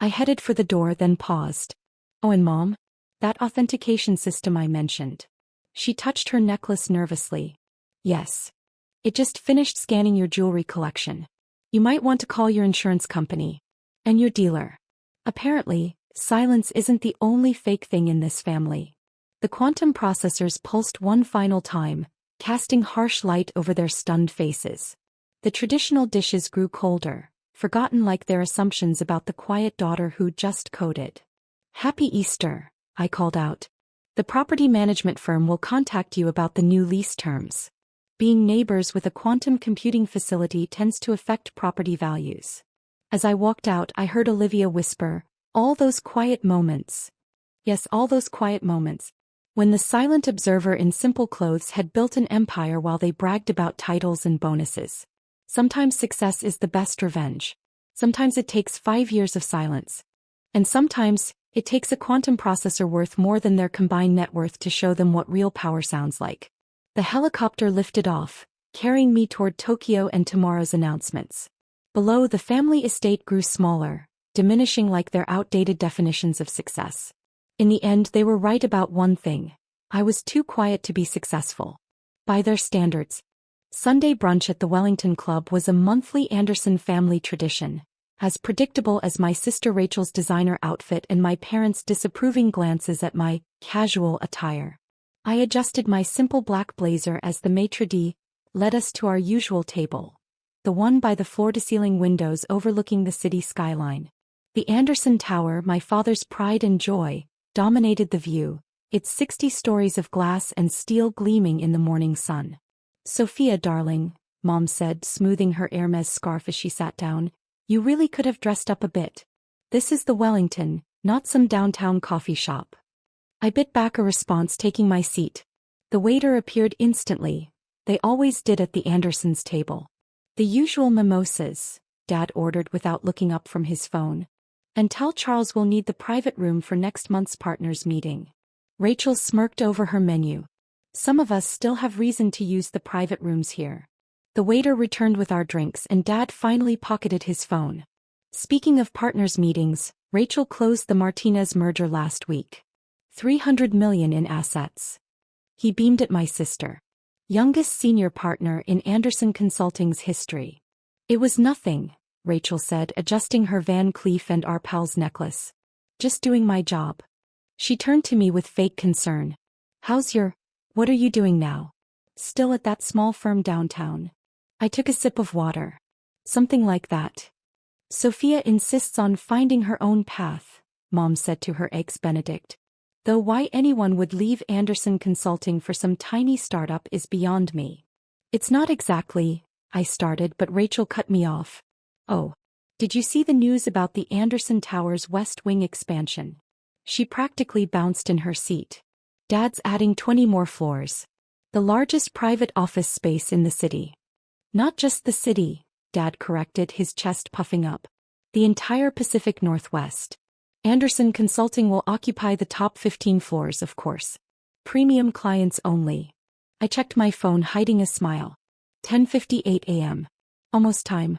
I headed for the door, then paused. Oh, and Mom? That authentication system I mentioned. She touched her necklace nervously. Yes. It just finished scanning your jewelry collection. You might want to call your insurance company. And your dealer. Apparently, silence isn't the only fake thing in this family. The quantum processors pulsed one final time, casting harsh light over their stunned faces. The traditional dishes grew colder, forgotten like their assumptions about the quiet daughter who just coded. Happy Easter, I called out. The property management firm will contact you about the new lease terms. Being neighbors with a quantum computing facility tends to affect property values. As I walked out, I heard Olivia whisper, all those quiet moments. Yes, all those quiet moments. When the silent observer in simple clothes had built an empire while they bragged about titles and bonuses. Sometimes success is the best revenge. Sometimes it takes 5 years of silence. And sometimes, it takes a quantum processor worth more than their combined net worth to show them what real power sounds like. The helicopter lifted off, carrying me toward Tokyo and tomorrow's announcements. Below, the family estate grew smaller, diminishing like their outdated definitions of success. In the end, they were right about one thing. I was too quiet to be successful. By their standards. Sunday brunch at the Wellington Club was a monthly Anderson family tradition, as predictable as my sister Rachel's designer outfit and my parents' disapproving glances at my casual attire. I adjusted my simple black blazer as the maitre d' led us to our usual table, the one by the floor-to-ceiling windows overlooking the city skyline. The Anderson Tower, my father's pride and joy, dominated the view, its 60 stories of glass and steel gleaming in the morning sun. Sophia, darling, Mom said, smoothing her Hermes scarf as she sat down, you really could have dressed up a bit. This is the Wellington, not some downtown coffee shop. I bit back a response, taking my seat. The waiter appeared instantly. They always did at the Andersons' table. The usual mimosas, Dad ordered without looking up from his phone. And tell Charles we'll need the private room for next month's partners meeting. Rachel smirked over her menu. Some of us still have reason to use the private rooms here. The waiter returned with our drinks and Dad finally pocketed his phone. Speaking of partners meetings, Rachel closed the Martinez merger last week. $300 million in assets. He beamed at my sister. Youngest senior partner in Anderson Consulting's history. It was nothing, Rachel said, adjusting her Van Cleef and Arpels necklace. Just doing my job. She turned to me with fake concern. What are you doing now? Still at that small firm downtown? I took a sip of water. Something like that. Sophia insists on finding her own path, Mom said to her eggs Benedict. Though why anyone would leave Anderson Consulting for some tiny startup is beyond me. It's not exactly, I started, but Rachel cut me off. Oh, did you see the news about the Anderson Tower's West Wing expansion? She practically bounced in her seat. Dad's adding 20 more floors. The largest private office space in the city. Not just the city, Dad corrected, his chest puffing up. The entire Pacific Northwest. Anderson Consulting will occupy the top 15 floors, of course. Premium clients only. I checked my phone, hiding a smile. 10:58 a.m. Almost time.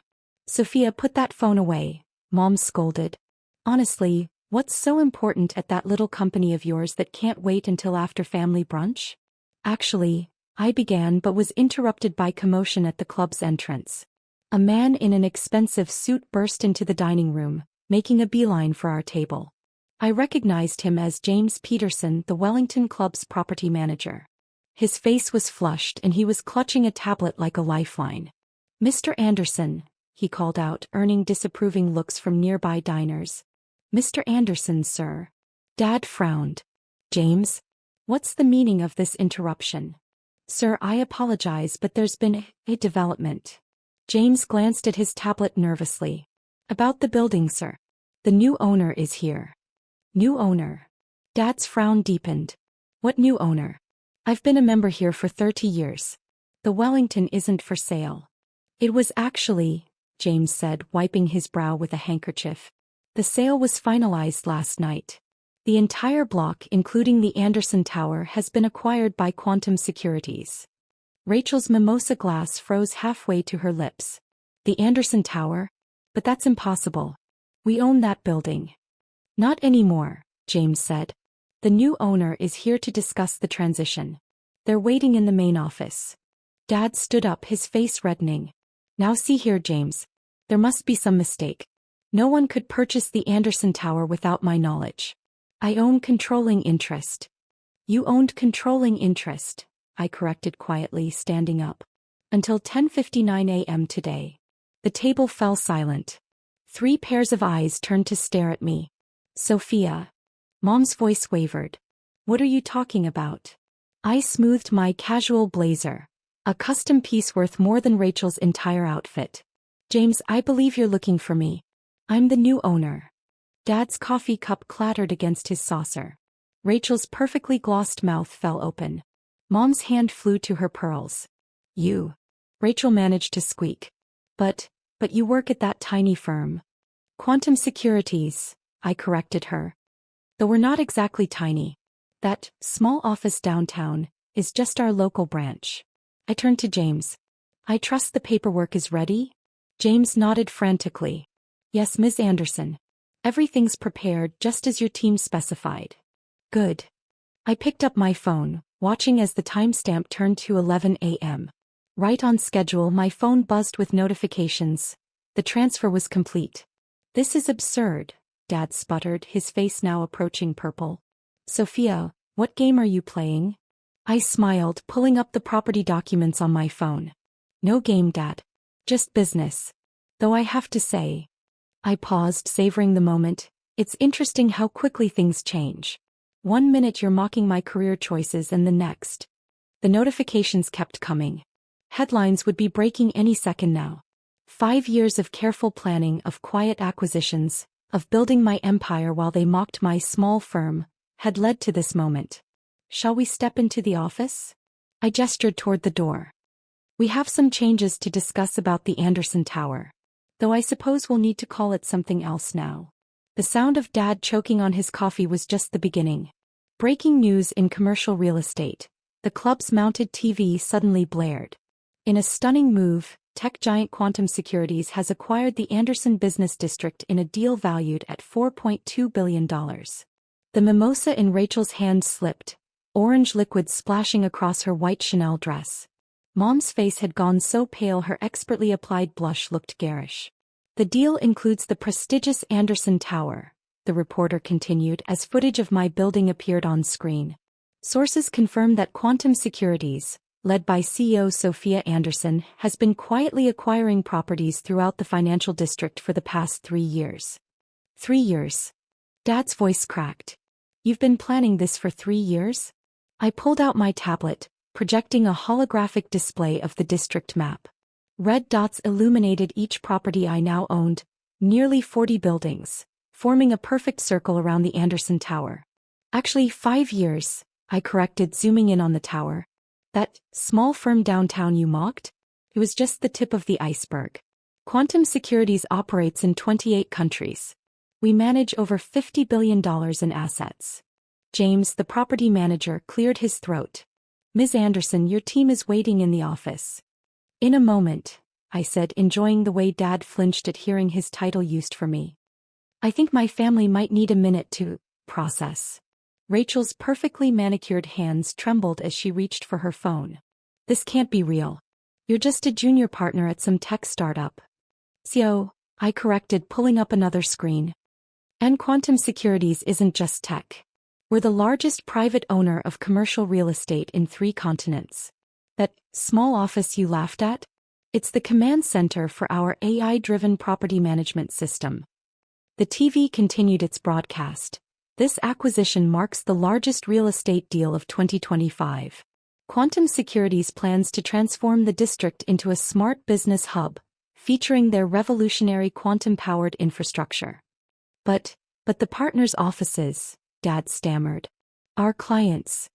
Sophia, put that phone away, Mom scolded. Honestly, what's so important at that little company of yours that can't wait until after family brunch? Actually, I began but was interrupted by commotion at the club's entrance. A man in an expensive suit burst into the dining room, making a beeline for our table. I recognized him as James Peterson, the Wellington Club's property manager. His face was flushed and he was clutching a tablet like a lifeline. "Mr. Anderson," he called out, earning disapproving looks from nearby diners. "Mr. Anderson, sir." Dad frowned. "James? What's the meaning of this interruption?" "Sir, I apologize, but there's been a development." James glanced at his tablet nervously. "About the building, sir. The new owner is here." "New owner?" Dad's frown deepened. "What new owner? I've been a member here for 30 years. The Wellington isn't for sale." "It was actually," James said, wiping his brow with a handkerchief. "The sale was finalized last night. The entire block, including the Anderson Tower, has been acquired by Quantum Securities." Rachel's mimosa glass froze halfway to her lips. "The Anderson Tower? But that's impossible. We own that building." "Not anymore," James said. "The new owner is here to discuss the transition. They're waiting in the main office." Dad stood up, his face reddening. "Now see here, James. There must be some mistake. No one could purchase the Anderson Tower without my knowledge. I own controlling interest." "You owned controlling interest," I corrected quietly, standing up. "Until 10:59 a.m. today." The table fell silent. 3 pairs of eyes turned to stare at me. "Sophia." Mom's voice wavered. "What are you talking about?" I smoothed my casual blazer, a custom piece worth more than Rachel's entire outfit. "James, I believe you're looking for me. I'm the new owner." Dad's coffee cup clattered against his saucer. Rachel's perfectly glossed mouth fell open. Mom's hand flew to her pearls. "You." Rachel managed to squeak. But you work at that tiny firm." "Quantum Securities," I corrected her. "Though we're not exactly tiny. That small office downtown is just our local branch." I turned to James. "I trust the paperwork is ready?" James nodded frantically. "Yes, Ms. Anderson. Everything's prepared just as your team specified." "Good." I picked up my phone, watching as the timestamp turned to 11 a.m. Right on schedule, my phone buzzed with notifications. The transfer was complete. "This is absurd," Dad sputtered, his face now approaching purple. "Sophia, what game are you playing?" I smiled, pulling up the property documents on my phone. "No game, Dad. Just business. Though I have to say." I paused, savoring the moment. "It's interesting how quickly things change. One minute you're mocking my career choices and the next." The notifications kept coming. Headlines would be breaking any second now. 5 years of careful planning, of quiet acquisitions, of building my empire while they mocked my small firm, had led to this moment. "Shall we step into the office?" I gestured toward the door. "We have some changes to discuss about the Anderson Tower. Though I suppose we'll need to call it something else now." The sound of Dad choking on his coffee was just the beginning. Breaking news in commercial real estate. The club's mounted TV suddenly blared. In a stunning move, tech giant Quantum Securities has acquired the Anderson Business District in a deal valued at $4.2 billion. The mimosa in Rachel's hand slipped, orange liquid splashing across her white Chanel dress. Mom's face had gone so pale her expertly applied blush looked garish. "The deal includes the prestigious Anderson Tower," the reporter continued as footage of my building appeared on screen. "Sources confirm that Quantum Securities, led by CEO Sophia Anderson, has been quietly acquiring properties throughout the financial district for the past 3 years." 3 years. Dad's voice cracked. "You've been planning this for 3 years?" I pulled out my tablet, projecting a holographic display of the district map. Red dots illuminated each property I now owned, nearly 40 buildings, forming a perfect circle around the Anderson Tower. "Actually, 5 years," I corrected, zooming in on the tower. "That small firm downtown you mocked? It was just the tip of the iceberg. Quantum Securities operates in 28 countries. We manage over $50 billion in assets." James, the property manager, cleared his throat. "Ms. Anderson, your team is waiting in the office." "In a moment," I said, enjoying the way Dad flinched at hearing his title used for me. "I think my family might need a minute to process." Rachel's perfectly manicured hands trembled as she reached for her phone. This can't be real. You're just a junior partner at some tech startup. So, I corrected, pulling up another screen. And Quantum Securities isn't just tech. We're the largest private owner of commercial real estate in 3 continents. That small office you laughed at? It's the command center for our AI-driven property management system. The TV continued its broadcast. This acquisition marks the largest real estate deal of 2025. Quantum Securities plans to transform the district into a smart business hub, featuring their revolutionary quantum-powered infrastructure. But the partners' offices, Dad stammered. Our clients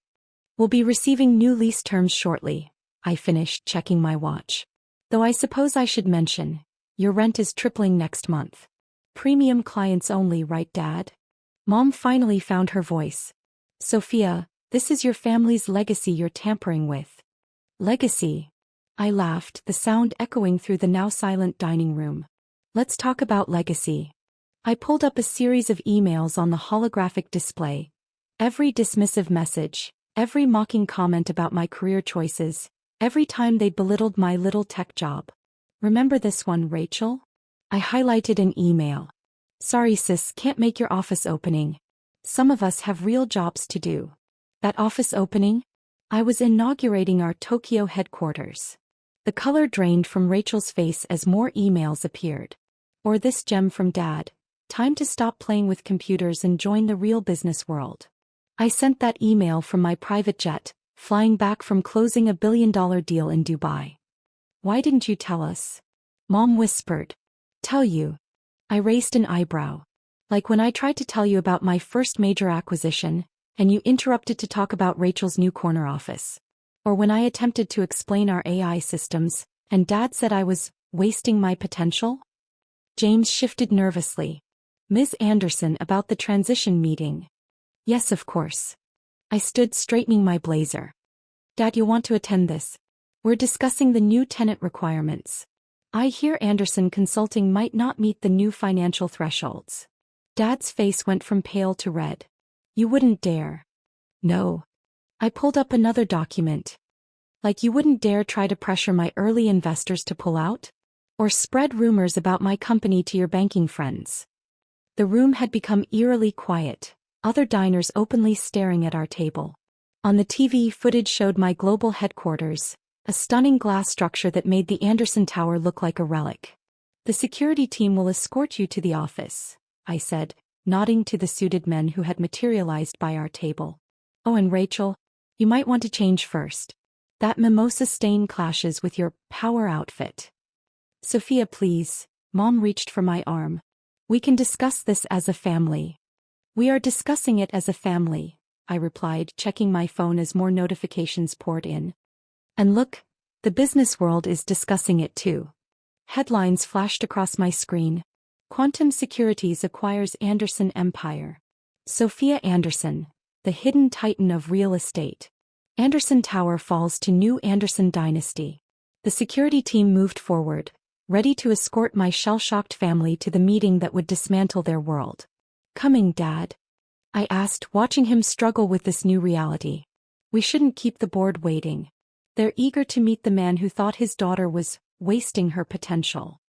will be receiving new lease terms shortly. I finished, checking my watch. Though I suppose I should mention, your rent is tripling next month. Premium clients only, right, Dad? Mom finally found her voice. Sophia, this is your family's legacy you're tampering with. Legacy? I laughed, the sound echoing through the now silent dining room. Let's talk about legacy. I pulled up a series of emails on the holographic display. Every dismissive message, every mocking comment about my career choices, every time they belittled my little tech job. Remember this one, Rachel? I highlighted an email. Sorry sis, can't make your office opening. Some of us have real jobs to do. That office opening? I was inaugurating our Tokyo headquarters. The color drained from Rachel's face as more emails appeared. Or this gem from Dad. Time to stop playing with computers and join the real business world. I sent that email from my private jet, flying back from closing a $1 billion deal in Dubai. Why didn't you tell us? Mom whispered. Tell you. I raised an eyebrow. Like when I tried to tell you about my first major acquisition, and you interrupted to talk about Rachel's new corner office. Or when I attempted to explain our AI systems, and Dad said I was wasting my potential? James shifted nervously. Ms. Anderson, about the transition meeting. Yes, of course. I stood straightening my blazer. Dad, you'll want to attend this. We're discussing the new tenant requirements. I hear Anderson Consulting might not meet the new financial thresholds. Dad's face went from pale to red. You wouldn't dare. No. I pulled up another document. Like you wouldn't dare try to pressure my early investors to pull out? Or spread rumors about my company to your banking friends. The room had become eerily quiet, other diners openly staring at our table. On the TV, footage showed my global headquarters, a stunning glass structure that made the Anderson Tower look like a relic. The security team will escort you to the office, I said, nodding to the suited men who had materialized by our table. Oh, and Rachel, you might want to change first. That mimosa stain clashes with your power outfit. Sophia, please. Mom reached for my arm. We can discuss this as a family. We are discussing it as a family, I replied, checking my phone as more notifications poured in. And look, the business world is discussing it too. Headlines flashed across my screen. Quantum Securities acquires Anderson Empire. Sophia Anderson, the hidden titan of real estate. Anderson Tower falls to new Anderson dynasty. The security team moved forward, ready to escort my shell-shocked family to the meeting that would dismantle their world. Coming, Dad? I asked, watching him struggle with this new reality. We shouldn't keep the board waiting. They're eager to meet the man who thought his daughter was wasting her potential.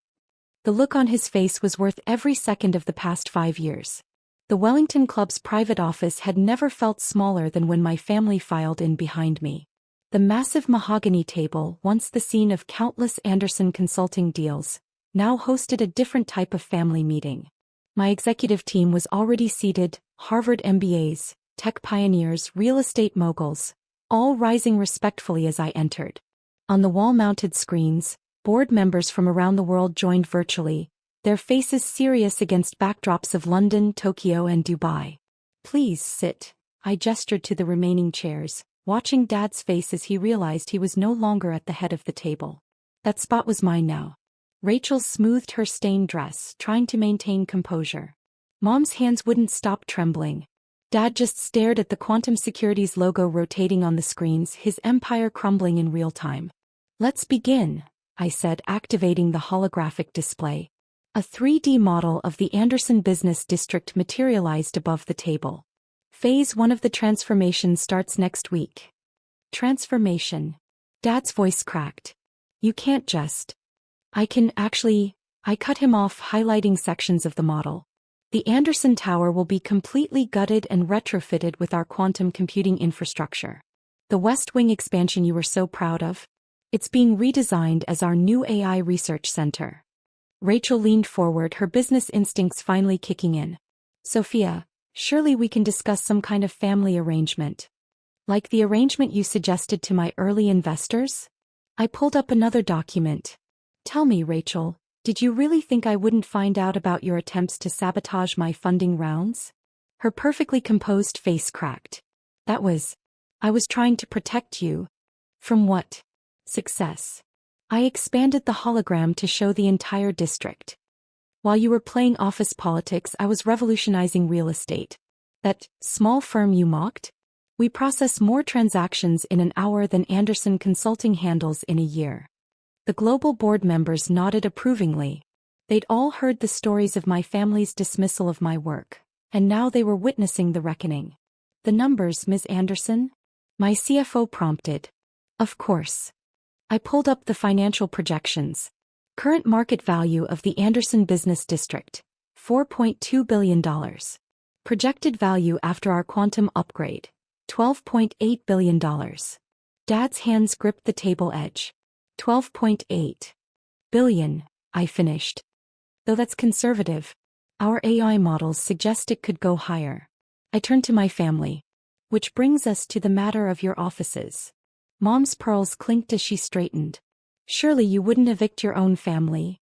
The look on his face was worth every second of the past 5 years. The Wellington Club's private office had never felt smaller than when my family filed in behind me. The massive mahogany table, once the scene of countless Anderson Consulting deals, now hosted a different type of family meeting. My executive team was already seated, Harvard MBAs, tech pioneers, real estate moguls, all rising respectfully as I entered. On the wall-mounted screens, board members from around the world joined virtually, their faces serious against backdrops of London, Tokyo, and Dubai. Please sit. I gestured to the remaining chairs, watching Dad's face as he realized he was no longer at the head of the table. That spot was mine now. Rachel smoothed her stained dress, trying to maintain composure. Mom's hands wouldn't stop trembling. Dad just stared at the Quantum Securities logo rotating on the screens, his empire crumbling in real time. Let's begin, I said, activating the holographic display. A 3D model of the Anderson Business District materialized above the table. Phase 1 of the transformation starts next week. Transformation. Dad's voice cracked. You can't just. I cut him off, highlighting sections of the model. The Anderson Tower will be completely gutted and retrofitted with our quantum computing infrastructure. The West Wing expansion you were so proud of? It's being redesigned as our new AI research center. Rachel leaned forward, her business instincts finally kicking in. Sophia, surely we can discuss some kind of family arrangement. Like the arrangement you suggested to my early investors? I pulled up another document. Tell me, Rachel, did you really think I wouldn't find out about your attempts to sabotage my funding rounds? Her perfectly composed face cracked. I was trying to protect you. From what? Success. I expanded the hologram to show the entire district. While you were playing office politics, I was revolutionizing real estate. That small firm you mocked? We process more transactions in an hour than Anderson Consulting handles in a year. The global board members nodded approvingly. They'd all heard the stories of my family's dismissal of my work, and now they were witnessing the reckoning. The numbers, Ms. Anderson? My CFO prompted. Of course. I pulled up the financial projections. Current market value of the Anderson Business District, $4.2 billion. Projected value after our quantum upgrade, $12.8 billion. Dad's hands gripped the table edge. 12.8 billion, I finished. Though that's conservative. Our AI models suggest it could go higher. I turned to my family. Which brings us to the matter of your offices. Mom's pearls clinked as she straightened. Surely you wouldn't evict your own family?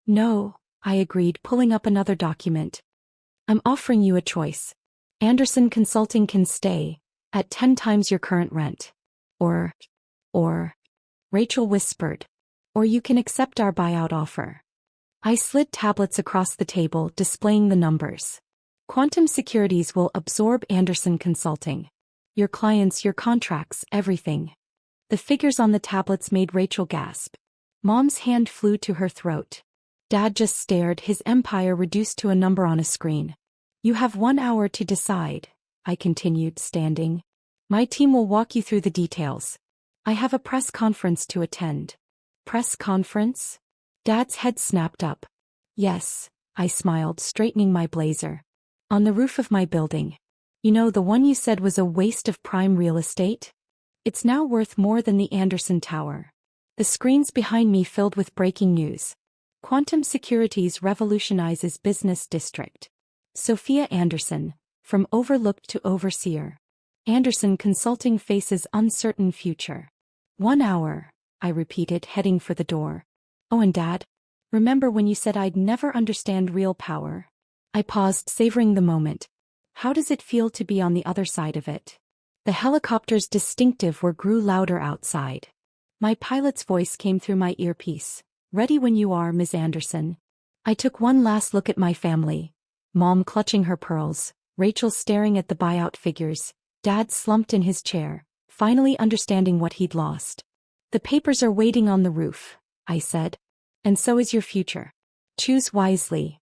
No, I agreed, pulling up another document. I'm offering you a choice. Anderson Consulting can stay at 10 times your current rent. Or, Rachel whispered. Or you can accept our buyout offer. I slid tablets across the table, displaying the numbers. Quantum Securities will absorb Anderson Consulting. Your clients, your contracts, everything. The figures on the tablets made Rachel gasp. Mom's hand flew to her throat. Dad just stared, his empire reduced to a number on a screen. You have 1 hour to decide, I continued, standing. My team will walk you through the details. I have a press conference to attend. Press conference? Dad's head snapped up. Yes, I smiled, straightening my blazer. On the roof of my building. You know, the one you said was a waste of prime real estate? It's now worth more than the Anderson Tower. The screens behind me filled with breaking news. Quantum Securities revolutionizes business district. Sophia Anderson, from overlooked to overseer. Anderson Consulting faces uncertain future. 1 hour, I repeated, heading for the door. Oh, and Dad, remember when you said I'd never understand real power? I paused, savoring the moment. How does it feel to be on the other side of it? The helicopter's distinctive whir grew louder outside. My pilot's voice came through my earpiece. Ready when you are, Ms. Anderson. I took one last look at my family. Mom clutching her pearls, Rachel staring at the buyout figures, Dad slumped in his chair, finally understanding what he'd lost. The papers are waiting on the roof, I said. And so is your future. Choose wisely.